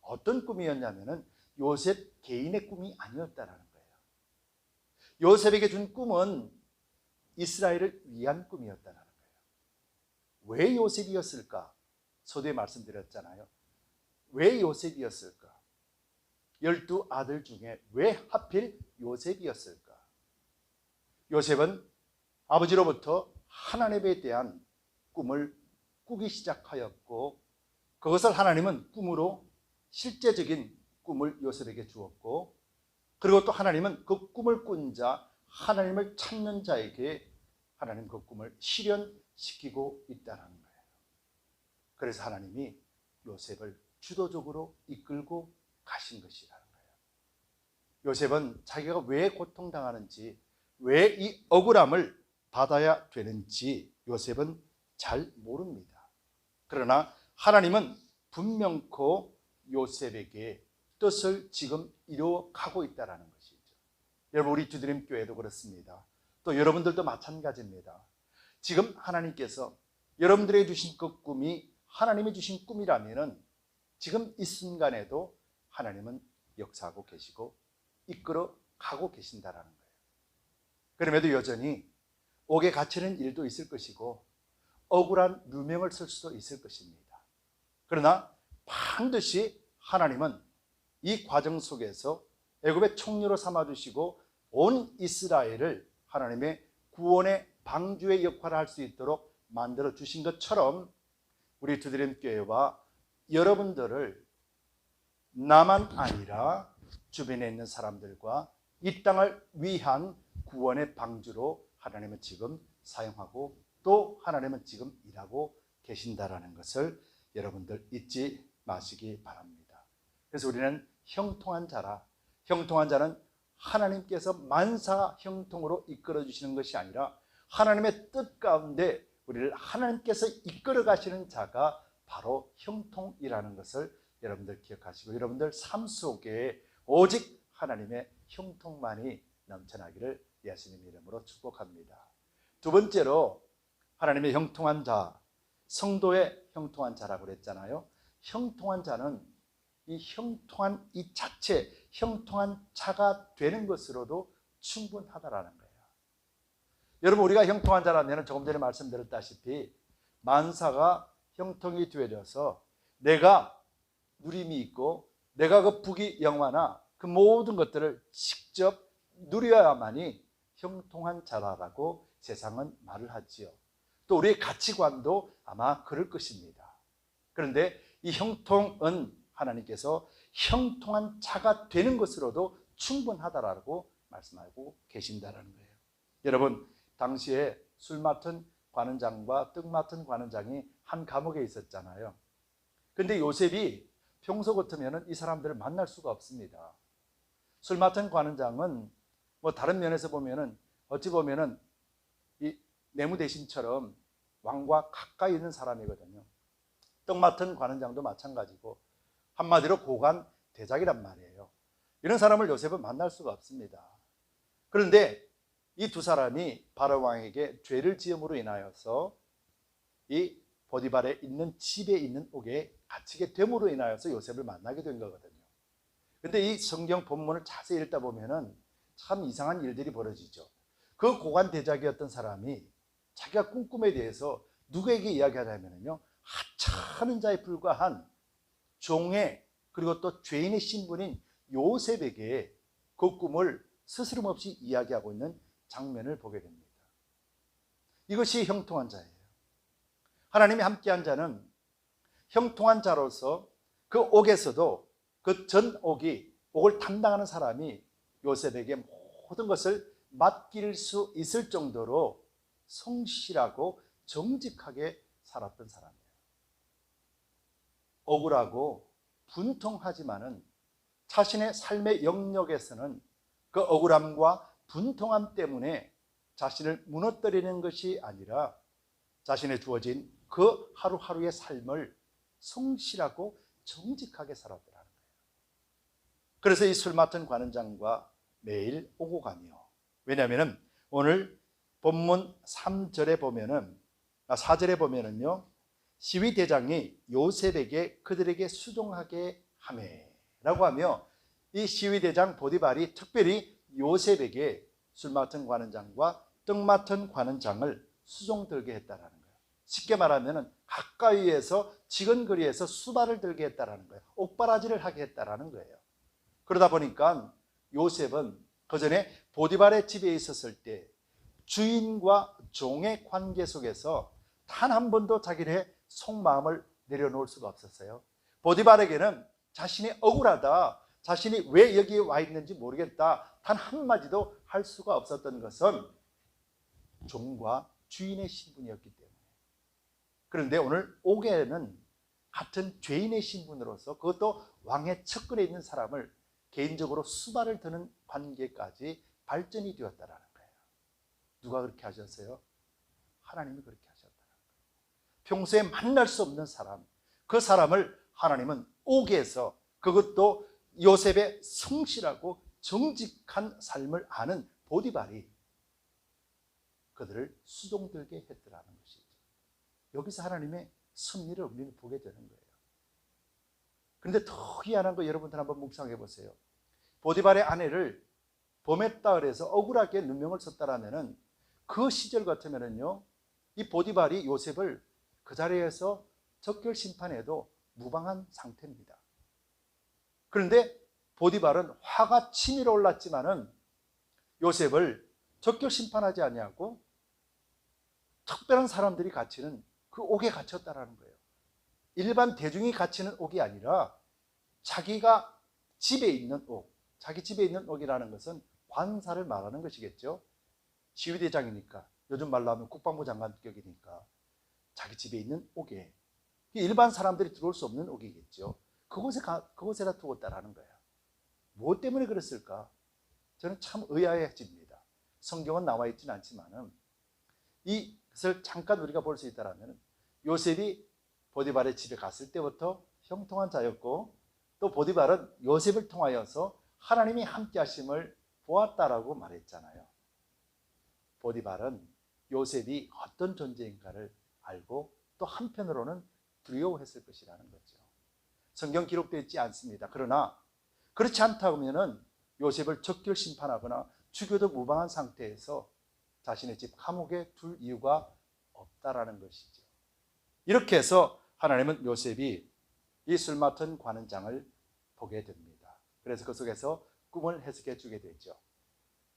Speaker 1: 어떤 꿈이었냐면은 요셉 개인의 꿈이 아니었다라는 거예요. 요셉에게 준 꿈은 이스라엘을 위한 꿈이었다라는 거예요. 왜 요셉이었을까? 서두에 말씀드렸잖아요. 왜 요셉이었을까? 12아들 중에 왜 하필 요셉이었을까? 요셉은 아버지로부터 하나님에 대한 꿈을 꾸기 시작하였고 그것을 하나님은 꿈으로 실제적인 꿈을 요셉에게 주었고 그리고 또 하나님은 그 꿈을 꾼 자, 하나님을 찾는 자에게 하나님 그 꿈을 실현시키고 있다는 거예요. 그래서 하나님이 요셉을 주도적으로 이끌고 가신 것이라는 거예요. 요셉은 자기가 왜 고통당하는지, 왜 이 억울함을 받아야 되는지 요셉은 잘 모릅니다. 그러나 하나님은 분명코 요셉에게 뜻을 지금 이루어가고 있다는 것이죠. 여러분, 우리 두드림 교회도 그렇습니다. 또 여러분들도 마찬가지입니다. 지금 하나님께서 여러분들에게 주신 그 꿈이 하나님이 주신 꿈이라면은 지금 이 순간에도 하나님은 역사하고 계시고 이끌어 가고 계신다라는 거예요. 그럼에도 여전히 옥에 갇히는 일도 있을 것이고 억울한 누명을 쓸 수도 있을 것입니다. 그러나 반드시 하나님은 이 과정 속에서 애굽의 총리로 삼아주시고 온 이스라엘을 하나님의 구원의 방주의 역할을 할 수 있도록 만들어 주신 것처럼 우리 두드림 교회와 여러분들을 나만 아니라 주변에 있는 사람들과 이 땅을 위한 구원의 방주로 하나님은 지금 사용하고 또 하나님은 지금 일하고 계신다라는 것을 여러분들 잊지 마시기 바랍니다. 그래서 우리는 형통한 자라. 형통한 자는 하나님께서 만사 형통으로 이끌어 주시는 것이 아니라 하나님의 뜻 가운데 우리를 하나님께서 이끌어 가시는 자가 바로 형통이라는 것을 여러분들 기억하시고 여러분들 삶 속에 오직 하나님의 형통만이 넘쳐나기를 예수님 이름으로 축복합니다. 두 번째로 하나님의 형통한 자, 성도의 형통한 자라고 그랬잖아요. 형통한 자는 이 형통한 이 자체, 형통한 자가 되는 것으로도 충분하다라는 거예요. 여러분, 우리가 형통한 자라면 조금 전에 말씀드렸다시피 만사가 형통이 되어져서 내가 누림이 있고 내가 그 부귀 영화나 그 모든 것들을 직접 누려야만이 형통한 자라고 세상은 말을 하지요. 또 우리의 가치관도 아마 그럴 것입니다. 그런데 이 형통은 하나님께서 형통한 자가 되는 것으로도 충분하다라고 말씀하고 계신다라는 거예요. 여러분, 당시에 술 맡은 관원장과 떡 맡은 관원장이 한 감옥에 있었잖아요. 근데 요셉이 평소 같으면 이 사람들을 만날 수가 없습니다. 술 맡은 관원장은 뭐 다른 면에서 보면은 어찌 보면은 이 내무대신처럼 왕과 가까이 있는 사람이거든요. 떡 맡은 관원장도 마찬가지고 한마디로 고관 대작이란 말이에요. 이런 사람을 요셉은 만날 수가 없습니다. 그런데 이 두 사람이 바로 왕에게 죄를 지음으로 인하여서 이 보디발에 있는 집에 있는 옥에 갇히게 됨으로 인하여서 요셉을 만나게 된 거거든요. 근데 이 성경 본문을 자세히 읽다 보면은 참 이상한 일들이 벌어지죠. 그 고관 대작이었던 사람이 자기가 꾼 꿈에 대해서 누구에게 이야기하냐면요, 하찮은 자에 불과한 종의 그리고 또 죄인의 신분인 요셉에게 그 꿈을 스스럼없이 이야기하고 있는 장면을 보게 됩니다. 이것이 형통한 자예요. 하나님이 함께한 자는 형통한 자로서 그 옥에서도 그 전 옥을 담당하는 사람이 요셉에게 모든 것을 맡길 수 있을 정도로 성실하고 정직하게 살았던 사람이에요. 억울하고 분통하지만은 자신의 삶의 영역에서는 그 억울함과 분통함 때문에 자신을 무너뜨리는 것이 아니라 자신의 주어진 그 하루하루의 삶을 성실하고 정직하게 살았더라는 거예요. 그래서 이 술 맡은 관원장과 매일 오고 가며, 왜냐하면 오늘 본문 3절에 보면은 4절에 보면은요, 시위대장이 요셉에게 그들에게 수종하게 하매라고 하며 이 시위대장 보디발이 특별히 요셉에게 술 맡은 관원장과 떡 맡은 관원장을 수종 들게 했다라는 거예요. 쉽게 말하면 가까이에서 지근거리에서 수발을 들게 했다라는 거예요. 옥바라지를 하게 했다라는 거예요. 그러다 보니까 요셉은 그전에 보디발의 집에 있었을 때 주인과 종의 관계 속에서 단 한 번도 자기의 속마음을 내려놓을 수가 없었어요. 보디발에게는 자신이 억울하다, 자신이 왜 여기에 와 있는지 모르겠다, 단 한마디도 할 수가 없었던 것은 종과 주인의 신분이었기 때문에. 그런데 오늘 옥에는 같은 죄인의 신분으로서, 그것도 왕의 측근에 있는 사람을 개인적으로 수발을 드는 관계까지 발전이 되었다라는 거예요. 누가 그렇게 하셨어요? 하나님이 그렇게 하셨다는 거예요. 평소에 만날 수 없는 사람, 그 사람을 하나님은 옥에서, 그것도 요셉의 성실하고 정직한 삶을 아는 보디발이 그들을 수종들게 했더라는 것이죠. 여기서 하나님의 섭리를 우리는 보게 되는 거예요. 그런데 더 희한한 거 여러분들 한번 묵상해 보세요. 보디발의 아내를 범했다 그래서 억울하게 누명을 썼다라면은 그 시절 같으면은요, 이 보디발이 요셉을 그 자리에서 적결 심판해도 무방한 상태입니다. 그런데 보디발은 화가 치밀어 올랐지만은 요셉을 적결 심판하지 아니하고 특별한 사람들이 갇히는 그 옥에 갇혔다라는 거예요. 일반 대중이 갇히는 옥이 아니라 자기가 집에 있는 옥, 자기 집에 있는 옥이라는 것은 관사를 말하는 것이겠죠. 지휘대장이니까, 요즘 말로 하면 국방부 장관격이니까 자기 집에 있는 옥에, 일반 사람들이 들어올 수 없는 옥이겠죠. 그곳에다 두었다라는 거예요. 무엇 때문에 그랬을까? 저는 참 의아해집니다. 성경은 나와 있지는 않지만은 이것을 잠깐 우리가 볼 수 있다라면, 요셉이 보디발의 집에 갔을 때부터 형통한 자였고, 또 보디발은 요셉을 통하여서 하나님이 함께 하심을 보았다라고 말했잖아요. 보디발은 요셉이 어떤 존재인가를 알고 또 한편으로는 두려워했을 것이라는 거죠. 성경 기록되어 있지 않습니다. 그러나 그렇지 않다 하면은 요셉을 적결 심판하거나 죽여도 무방한 상태에서 자신의 집 감옥에 둘 이유가 없다라는 것이죠. 이렇게 해서 하나님은 요셉이 이 술 맡은 관원장을 보게 됩니다. 그래서 그 속에서 꿈을 해석해 주게 되죠.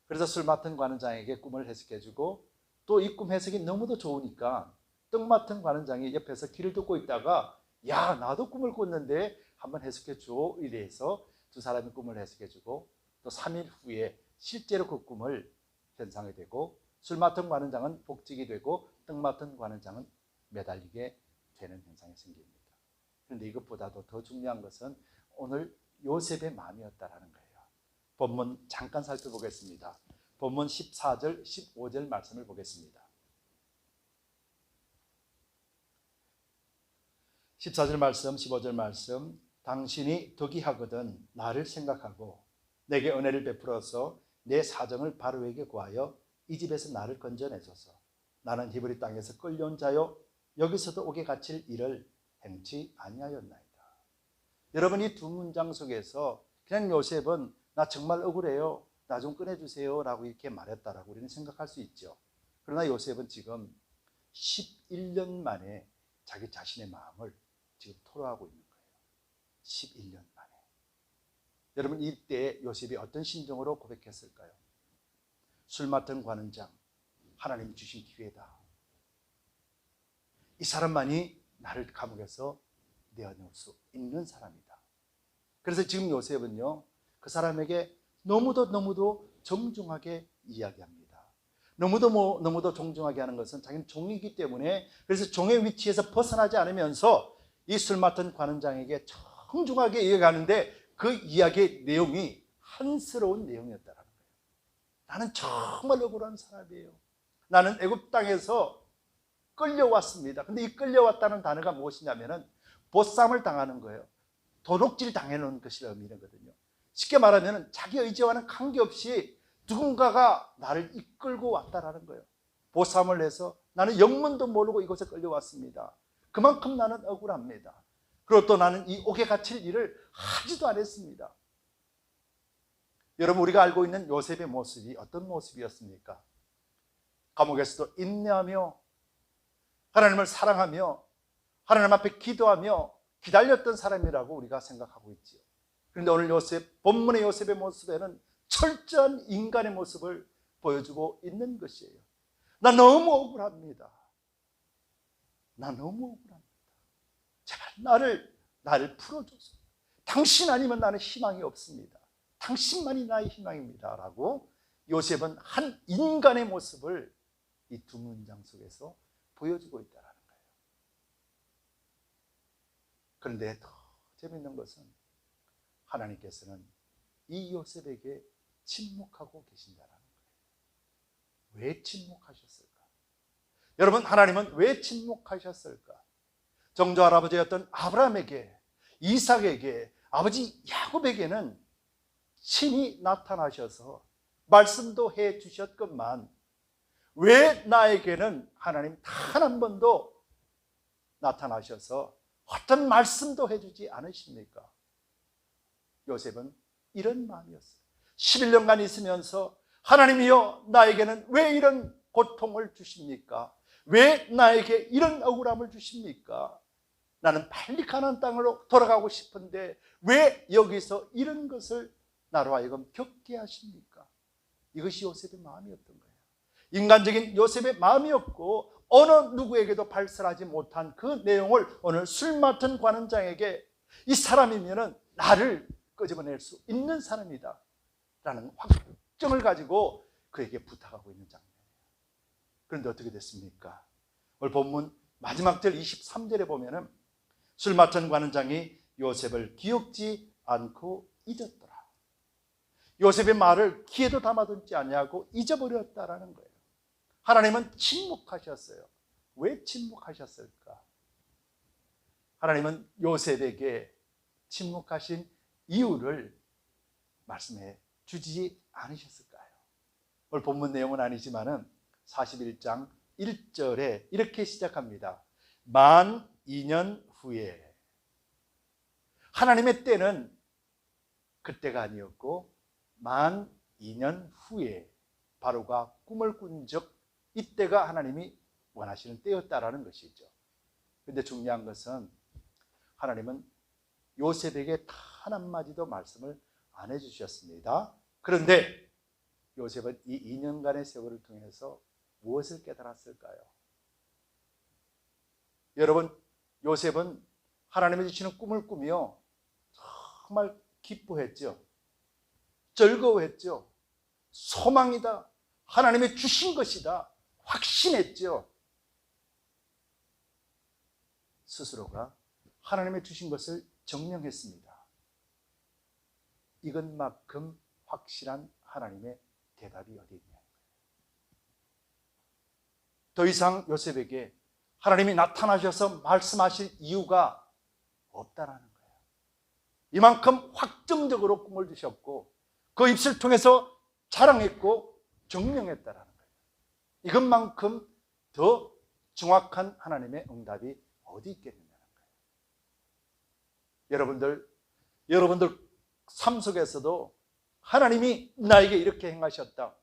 Speaker 1: 그래서 술 맡은 관원장에게 꿈을 해석해 주고, 또 이 꿈 해석이 너무도 좋으니까 떡 맡은 관원장이 옆에서 귀를 듣고 있다가, 야, 나도 꿈을 꿨는데 한번 해석해 줘, 이래서 두 사람이 꿈을 해석해 주고, 또 3일 후에 실제로 그 꿈을 현상이 되고, 술 맡은 관원장은 복직이 되고 떡 맡은 관원장은 매달리게 되는 현상이 생깁니다. 그런데 이것보다도 더 중요한 것은 오늘 요셉의 마음이었다라는 거예요. 본문 잠깐 살펴보겠습니다. 본문 14절, 15절 말씀을 보겠습니다. 14절 말씀, 15절 말씀. 당신이 덕이하거든 나를 생각하고 내게 은혜를 베풀어서 내 사정을 바로에게 구하여 이 집에서 나를 건져내소서. 나는 히브리 땅에서 끌려온 자요 여기서도 옥에 갇힐 일을 행치 아니하였나이다. 여러분, 이 두 문장 속에서 그냥 요셉은 나 정말 억울해요, 나 좀 꺼내주세요 라고 이렇게 말했다라고 우리는 생각할 수 있죠. 그러나 요셉은 지금 11년 만에 자기 자신의 마음을 지금 토로하고 있는 거예요. 11년 만에. 여러분, 이때 요셉이 어떤 심정으로 고백했을까요? 술 맡은 관원장, 하나님 주신 기회다. 이 사람만이 나를 감옥에서 내어놓을 수 있는 사람이다. 그래서 지금 요셉은요, 그 사람에게 너무도 정중하게 이야기합니다. 너무도 정중하게 하는 것은 자기는 종이기 때문에, 그래서 종의 위치에서 벗어나지 않으면서 이 술 맡은 관원장에게 정중하게 이야기하는데, 그 이야기의 내용이 한스러운 내용이었다는 거예요. 나는 정말 억울한 사람이에요. 나는 애굽 땅에서 끌려왔습니다. 근데 이 끌려왔다는 단어가 무엇이냐면은 보쌈을 당하는 거예요. 도둑질 당해놓은 것을 의미하거든요. 쉽게 말하면 자기 의지와는 관계없이 누군가가 나를 이끌고 왔다라는 거예요. 보쌈을 해서 나는 영문도 모르고 이곳에 끌려왔습니다. 그만큼 나는 억울합니다. 그리고 또 나는 이 옥에 갇힐 일을 하지도 않았습니다. 여러분, 우리가 알고 있는 요셉의 모습이 어떤 모습이었습니까? 감옥에서도 인내하며 하나님을 사랑하며 하나님 앞에 기도하며 기다렸던 사람이라고 우리가 생각하고 있지요. 그런데 오늘 본문의 요셉의 모습에는 철저한 인간의 모습을 보여주고 있는 것이에요. 나 너무 억울합니다. 나 너무 억울합니다. 제발 나를 풀어줘서. 당신 아니면 나는 희망이 없습니다. 당신만이 나의 희망입니다 라고 요셉은 한 인간의 모습을 이 두 문장 속에서 보여주고 있다는 거예요. 그런데 더 재미있는 것은 하나님께서는 이 요셉에게 침묵하고 계신다는 거예요. 왜 침묵하셨을까? 여러분, 하나님은 왜 침묵하셨을까? 정조 할아버지였던 아브라함에게, 이삭에게, 아버지 야곱에게는 친히 나타나셔서 말씀도 해 주셨건만 왜 나에게는 하나님 단 한 번도 나타나셔서 어떤 말씀도 해주지 않으십니까? 요셉은 이런 마음이었어요. 11년간 있으면서 하나님이여 나에게는 왜 이런 고통을 주십니까? 왜 나에게 이런 억울함을 주십니까? 나는 빨리 가나안 땅으로 돌아가고 싶은데 왜 여기서 이런 것을 나로 하여금 겪게 하십니까? 이것이 요셉의 마음이었던 거예요. 인간적인 요셉의 마음이었고 어느 누구에게도 발설하지 못한 그 내용을 오늘 술 맡은 관원장에게 이 사람이면 나를 끄집어낼 수 있는 사람이다 라는 확정을 가지고 그에게 부탁하고 있는 장면이에요. 그런데 어떻게 됐습니까? 오늘 본문 마지막 절 23절에 보면은 술 맡은 관원장이 요셉을 기억지 않고 잊었더라. 요셉의 말을 귀에도 담아둔지 아니하고 잊어버렸다라는 거예요. 하나님은 침묵하셨어요. 왜 침묵하셨을까? 하나님은 요셉에게 침묵하신 이유를 말씀해 주지 않으셨을까요? 오늘 본문 내용은 아니지만은 41장 1절에 이렇게 시작합니다. 만 2년 후에. 하나님의 때는 그때가 아니었고 만 2년 후에 바로가 꿈을 꾼 적 이때가 하나님이 원하시는 때였다라는 것이죠. 그런데 중요한 것은 하나님은 요셉에게 단 한마디도 말씀을 안 해주셨습니다. 그런데 요셉은 이 2년간의 세월을 통해서 무엇을 깨달았을까요? 여러분, 요셉은 하나님이 주시는 꿈을 꾸며 정말 기뻐했죠. 즐거워했죠. 소망이다. 하나님이 주신 것이다. 확신했죠. 스스로가 하나님이 주신 것을 정령했습니다. 이것만큼 확실한 하나님의 대답이 어디 있냐. 더 이상 요셉에게 하나님이 나타나셔서 말씀하실 이유가 없다라는 거예요. 이만큼 확정적으로 꿈을 주셨고 그 입술 통해서 자랑했고 정령했다라는 거예요. 이것만큼 더 정확한 하나님의 응답이 어디 있겠느냐는 거예요. 여러분들 삶 속에서도 하나님이 나에게 이렇게 행하셨다.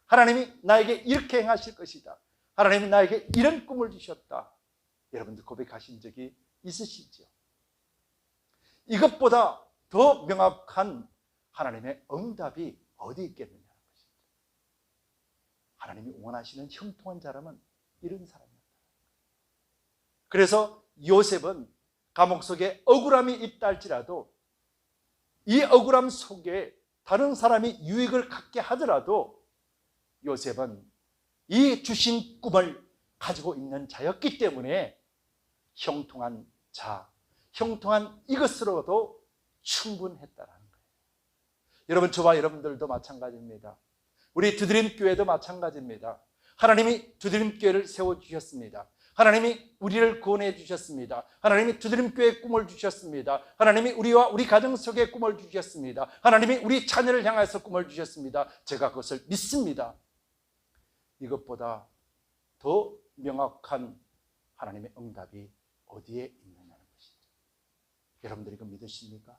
Speaker 1: 하나님이 나에게 이렇게 행하실 것이다. 하나님이 나에게 이런 꿈을 주셨다. 여러분들 고백하신 적이 있으시죠? 이것보다 더 명확한 하나님의 응답이 어디 있겠느냐는 것이죠. 하나님이 원하시는 형통한 사람은 이런 사람이었다. 그래서 요셉은 감옥 속에 억울함이 있다 할지라도 이 억울함 속에 다른 사람이 유익을 갖게 하더라도 요셉은 이 주신 꿈을 가지고 있는 자였기 때문에 형통한 자, 형통한 이것으로도 충분했다라는 거예요. 여러분, 저와 여러분들도 마찬가지입니다. 우리 두드림 교회도 마찬가지입니다. 하나님이 두드림 교회를 세워주셨습니다. 하나님이 우리를 구원해 주셨습니다. 하나님이 두드림 교회의 꿈을 주셨습니다. 하나님이 우리와 우리 가정 속에 꿈을 주셨습니다. 하나님이 우리 자녀를 향해서 꿈을 주셨습니다. 제가 그것을 믿습니다. 이것보다 더 명확한 하나님의 응답이 어디에 있느냐는 것이죠. 여러분들이 이거 믿으십니까?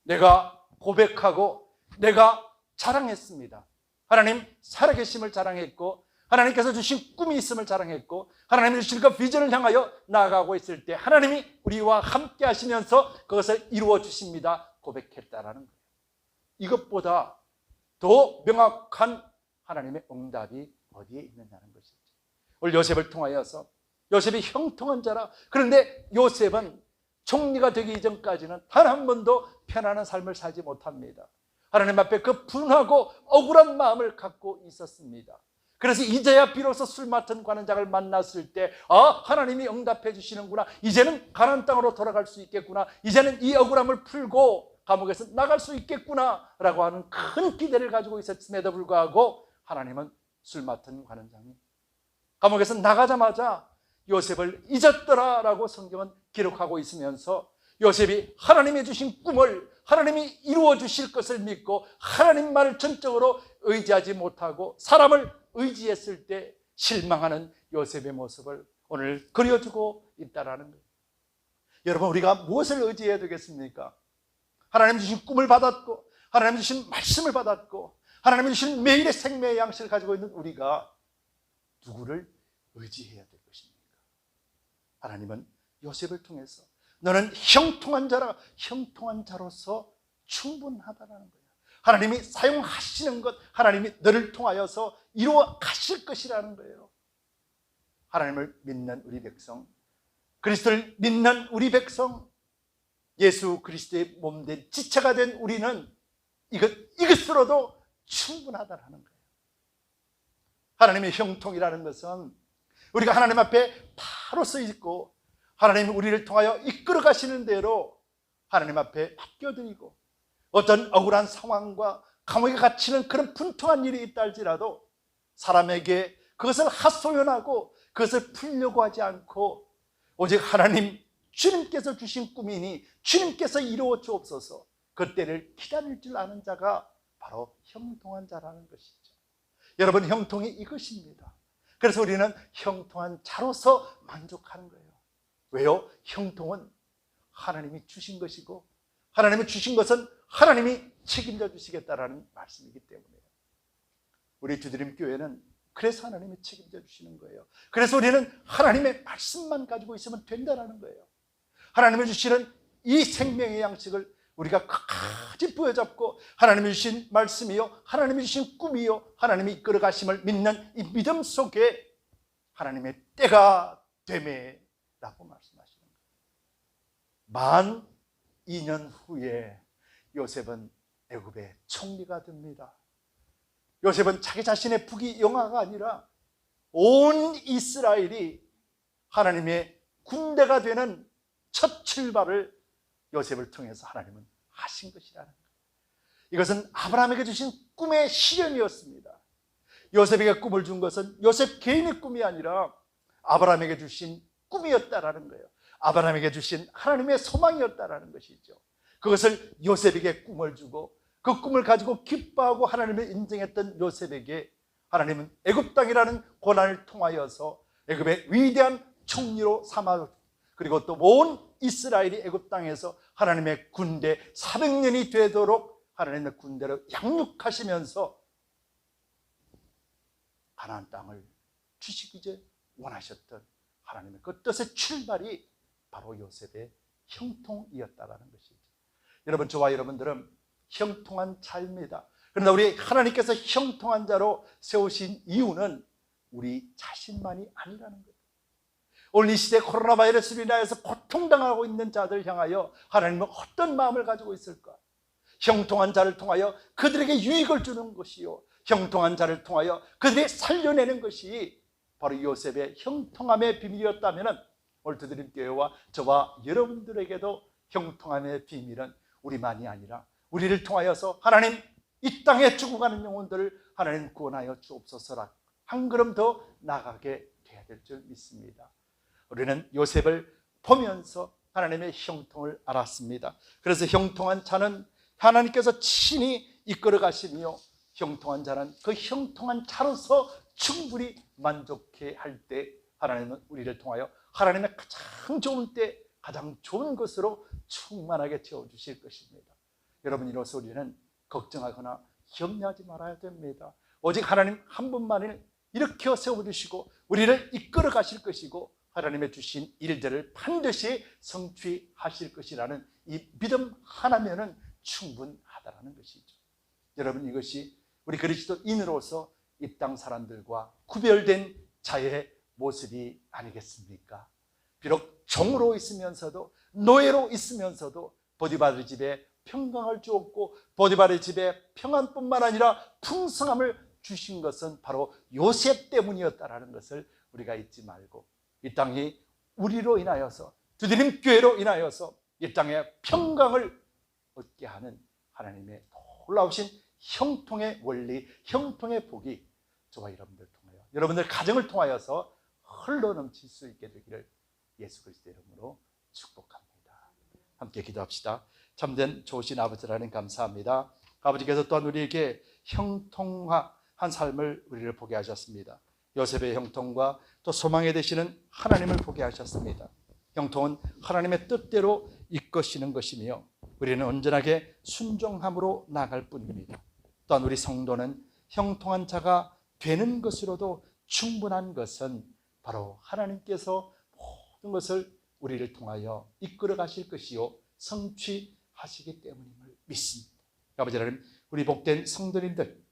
Speaker 1: 내가 고백하고 내가 자랑했습니다. 하나님 살아계심을 자랑했고 하나님께서 주신 꿈이 있음을 자랑했고 하나님이 주신 그 비전을 향하여 나아가고 있을 때 하나님이 우리와 함께 하시면서 그것을 이루어 주십니다. 고백했다라는 거예요. 이것보다 더 명확한 하나님의 응답이 어디에 있느냐는 것이죠. 오늘 요셉을 통하여서 요셉이 형통한 자라. 그런데 요셉은 총리가 되기 이전까지는 단 한 번도 편안한 삶을 살지 못합니다. 하나님 앞에 그 분하고 억울한 마음을 갖고 있었습니다. 그래서 이제야 비로소 술 맡은 관원장을 만났을 때 하나님이 응답해 주시는구나. 이제는 가나안 땅으로 돌아갈 수 있겠구나. 이제는 이 억울함을 풀고 감옥에서 나갈 수 있겠구나 라고 하는 큰 기대를 가지고 있었음에도 불구하고 하나님은 술 맡은 관원장이 감옥에서 나가자마자 요셉을 잊었더라라고 성경은 기록하고 있으면서 요셉이 하나님이 주신 꿈을 하나님이 이루어 주실 것을 믿고 하나님만을 전적으로 의지하지 못하고 사람을 의지했을 때 실망하는 요셉의 모습을 오늘 그려주고 있다라는 거예요. 여러분, 우리가 무엇을 의지해야 되겠습니까? 하나님 주신 꿈을 받았고 하나님 주신 말씀을 받았고 하나님 주신 매일의 생명의 양식을 가지고 있는 우리가 누구를 의지해야 될 것입니까? 하나님은 요셉을 통해서 너는 형통한 자로서 충분하다라는 거예요. 하나님이 사용하시는 것, 하나님이 너를 통하여서 이루어 가실 것이라는 거예요. 하나님을 믿는 우리 백성, 그리스도를 믿는 우리 백성, 예수 그리스도의 몸된 지체가 된 우리는 이것으로도 충분하다라는 거예요. 하나님의 형통이라는 것은 우리가 하나님 앞에 바로 서 있고 하나님이 우리를 통하여 이끌어 가시는 대로 하나님 앞에 맡겨드리고 어떤 억울한 상황과 감옥에 갇히는 그런 분통한 일이 있다 할지라도 사람에게 그것을 하소연하고 그것을 풀려고 하지 않고 오직 하나님 주님께서 주신 꿈이니 주님께서 이루어 주옵소서, 그 때를 기다릴 줄 아는 자가 바로 형통한 자라는 것이죠. 여러분, 형통이 이것입니다. 그래서 우리는 형통한 자로서 만족하는 거예요. 왜요? 형통은 하나님이 주신 것이고 하나님이 주신 것은 하나님이 책임져 주시겠다라는 말씀이기 때문에요. 우리 주드림 교회는 그래서 하나님이 책임져 주시는 거예요. 그래서 우리는 하나님의 말씀만 가지고 있으면 된다라는 거예요. 하나님이 주시는 이 생명의 양식을 우리가 끝까지 부여잡고 하나님이 주신 말씀이요 하나님이 주신 꿈이요 하나님이 이끌어 가심을 믿는 이 믿음 속에 하나님의 때가 되매 라고 말씀하시는 거예요. 만 2년 후에 요셉은 애굽의 총리가 됩니다. 요셉은 자기 자신의 부귀 영화가 아니라 온 이스라엘이 하나님의 군대가 되는 첫 출발을 요셉을 통해서 하나님은 하신 것이라는 거예요. 이것은 아브라함에게 주신 꿈의 실현이었습니다. 요셉에게 꿈을 준 것은 요셉 개인의 꿈이 아니라 아브라함에게 주신 꿈이었다라는 거예요. 아브라함에게 주신 하나님의 소망이었다라는 것이죠. 그것을 요셉에게 꿈을 주고 그 꿈을 가지고 기뻐하고 하나님을 인정했던 요셉에게 하나님은 애굽 땅이라는 고난을 통하여서 애굽의 위대한 총리로 삼아, 그리고 또 온 이스라엘이 애굽 땅에서 하나님의 군대 400년이 되도록 하나님의 군대를 양육하시면서 가나안 땅을 주시기 원하셨던 하나님의 그 뜻의 출발이 바로 요셉의 형통이었다라는 것이죠. 여러분, 저와 여러분들은 형통한 자입니다. 그러나 우리 하나님께서 형통한 자로 세우신 이유는 우리 자신만이 아니라는 거예요. 오늘 이 시대 코로나 바이러스로 인하여서 고통당하고 있는 자들 향하여 하나님은 어떤 마음을 가지고 있을까? 형통한 자를 통하여 그들에게 유익을 주는 것이요, 형통한 자를 통하여 그들이 살려내는 것이 바로 요셉의 형통함의 비밀이었다면 오늘 주드림 교회와 저와 여러분들에게도 형통함의 비밀은 우리만이 아니라 우리를 통하여서 하나님 이 땅에 죽어가는 영혼들을 하나님 구원하여 주옵소서라 한 걸음 더 나가게 돼야 될 줄 믿습니다. 우리는 요셉을 보면서 하나님의 형통을 알았습니다. 그래서 형통한 자는 하나님께서 친히 이끌어 가시며 형통한 자는 그 형통한 자로서 충분히 만족해 할 때 하나님은 우리를 통하여 하나님의 가장 좋은 때 가장 좋은 것으로 충만하게 채워주실 것입니다. 여러분, 이로써 우리는 걱정하거나 염려하지 말아야 됩니다. 오직 하나님 한 분만을 일으켜 세워주시고 우리를 이끌어 가실 것이고 하나님의 주신 일들을 반드시 성취하실 것이라는 이 믿음 하나면은 충분하다라는 것이죠. 여러분, 이것이 우리 그리스도인으로서 이 땅 사람들과 구별된 자의 모습이 아니겠습니까? 비록 종으로 있으면서도 노예로 있으면서도 보디바르 집에 평강을 주었고 보디바르 집에 평안뿐만 아니라 풍성함을 주신 것은 바로 요셉 때문이었다라는 것을 우리가 잊지 말고 이 땅이 우리로 인하여서 주드림 교회로 인하여서 이 땅에 평강을 얻게 하는 하나님의 놀라우신 형통의 원리, 형통의 복이 저와 여러분들 통하여 여러분들 가정을 통하여서 흘러넘칠 수 있게 되기를 예수 그리스도의 이름으로 축복합니다. 함께 기도합시다. 참된 좋으신 아버지 하나님 감사합니다. 아버지께서 또한 우리에게 형통한 삶을 우리를 보게 하셨습니다. 요셉의 형통과 또 소망이 되시는 하나님을 보게 하셨습니다. 형통은 하나님의 뜻대로 이끄시는 것이며 우리는 온전하게 순종함으로 나아갈 뿐입니다. 또한 우리 성도는 형통한 자가 되는 것으로도 충분한 것은 바로 하나님께서 모든 것을 우리를 통하여 이끌어 가실 것이요 성취하시기 때문임을 믿습니다. 아버지 하나님, 우리 복된 성도님들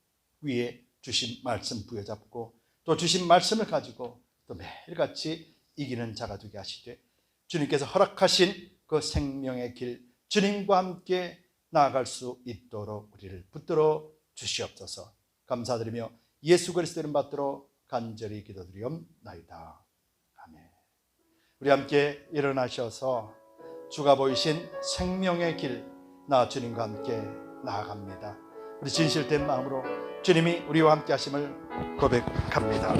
Speaker 1: 위에 주신 말씀 부여잡고 또 주신 말씀을 가지고 또 매일같이 이기는 자가 되게 하시되 주님께서 허락하신 그 생명의 길 주님과 함께 나아갈 수 있도록 우리를 붙들어 주시옵소서. 감사드리며 예수 그리스도 이름 받들어 간절히 기도드리옵나이다. 아멘. 우리 함께 일어나셔서 주가 보이신 생명의 길 나 주님과 함께 나아갑니다. 우리 진실된 마음으로 주님이 우리와 함께 하심을 고백합니다.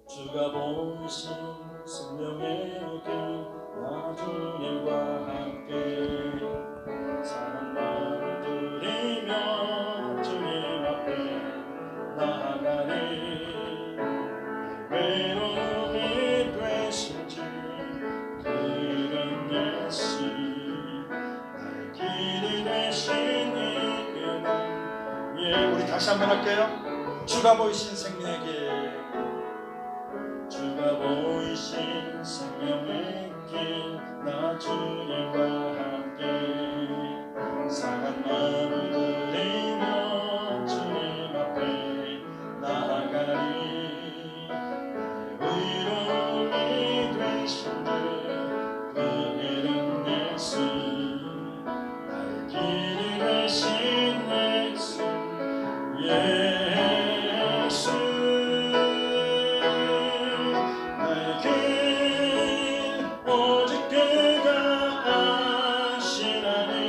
Speaker 2: 주가 보이신 생명의 길 나 주님과 함께 사랑만 드리며 주님 앞에 나아가니 외로움이 되신 주 그 이름 예수 나의 길이 되신 이름
Speaker 1: 우리 다시 한번 할게요. 주가 보이신 생명의 길
Speaker 2: 주가 보이신 생명의 길 나 주님과 함께 상한 마음을 드리며 주님 앞에 나아가니 의로움이 되신 그 이름 예수 나의 길이 되신 예수 예수 나의 길 오직 그가 아시나니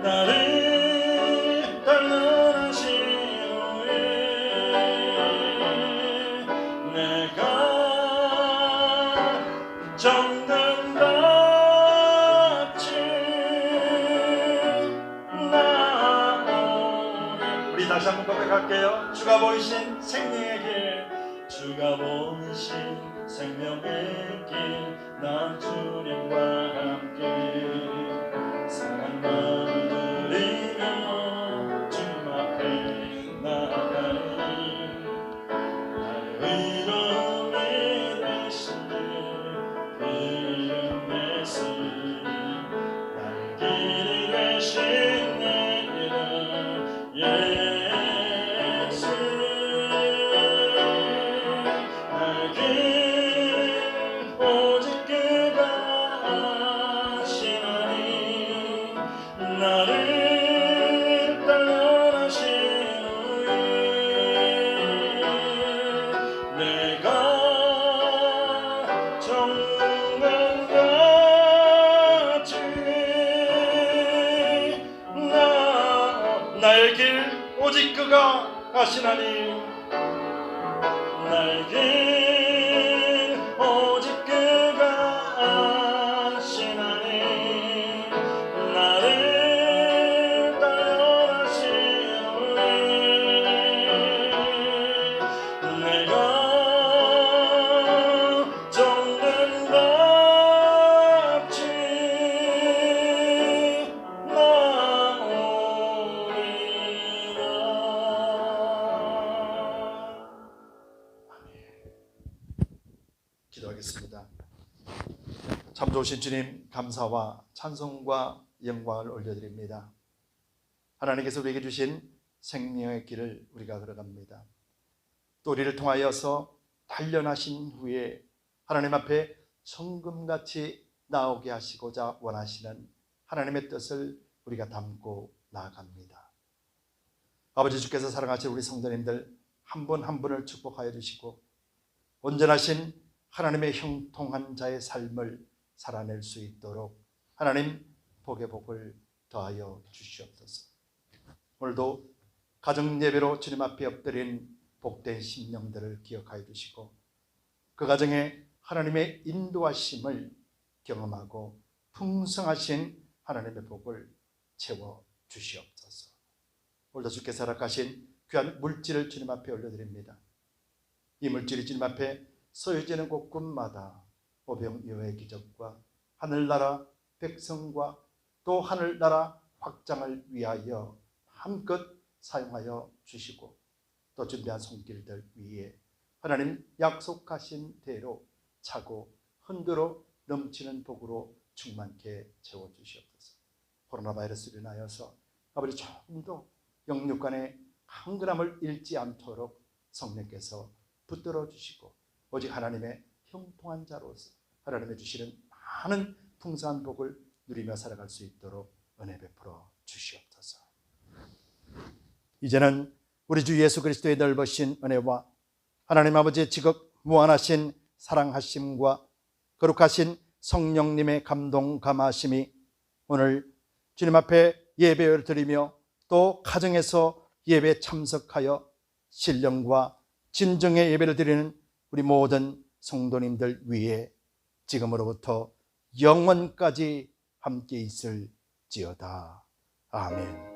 Speaker 2: 나를 단련하신 후에 내가 정든답지 나오리.
Speaker 1: 우리 다시 한번 고백할게요. 주가 보이신 생명의 길
Speaker 2: 주가 보이신 생명의 길 난 주님과 함께 상한 마음을 드리며 주님 앞에 나아가니 나의 의로움이 되신 그 이름 예수 나의 길이 되신 내 이름 예수 나의 길 오직 그가 아시나니 나를 단련하신 후에 내가 정금같이
Speaker 1: 나의 길 오직 그가 아시나니
Speaker 2: 나의 길 오직 그가 아시나니 나를 단련하신 후에 내가 정든답지 나오리라.
Speaker 1: 기도하겠습니다. 참 좋으신 주님, 감사와 찬송과 영광을 올려드립니다. 하나님께서 우리에게 주신 생명의 길을 우리가 걸어갑니다. 또 우리를 통하여서 단련하신 후에 하나님 앞에 성금같이 나오게 하시고자 원하시는 하나님의 뜻을 우리가 담고 나아갑니다. 아버지, 주께서 사랑하신 우리 성도님들 한 분 한 분을 축복하여 주시고 온전하신 하나님의 형통한 자의 삶을 살아낼 수 있도록 하나님 복의 복을 더하여 주시옵소서. 오늘도 가정 예배로 주님 앞에 엎드린 복된 심령들을 기억하여 주시고 그 가정에 하나님의 인도하심을 경험하고 풍성하신 하나님의 복을 채워 주시옵소서. 오늘도 주께서 허락하신 귀한 물질을 주님 앞에 올려드립니다. 이 물질이 주님 앞에 쏘여지는 곳곳마다 오병이어의 기적과 하늘나라 백성과 또 하늘나라 확장을 위하여 한껏 사용하여 주시고 또 준비한 손길들 위에 하나님 약속하신 대로 차고 흔들어 넘치는 복으로 충만케 채워주시옵소서. 코로나 바이러스로 인하여서 아버지 조금 더 영육간의 한걸음을 잃지 않도록 성령께서 붙들어 주시고 오직 하나님의 형통한 자로서 하나님의 주시는 많은 풍성한 복을 누리며 살아갈 수 있도록 은혜 베풀어 주시옵소서. 이제는 우리 주 예수 그리스도의 넓으신 은혜와 하나님 아버지의 지극 무한하신 사랑하심과 거룩하신 성령님의 감동 감하심이 오늘 주님 앞에 예배를 드리며 또 가정에서 예배에 참석하여 신령과 진정의 예배를 드리는 우리 모든 성도님들 위에 지금으로부터 영원까지 함께 있을지어다. 아멘.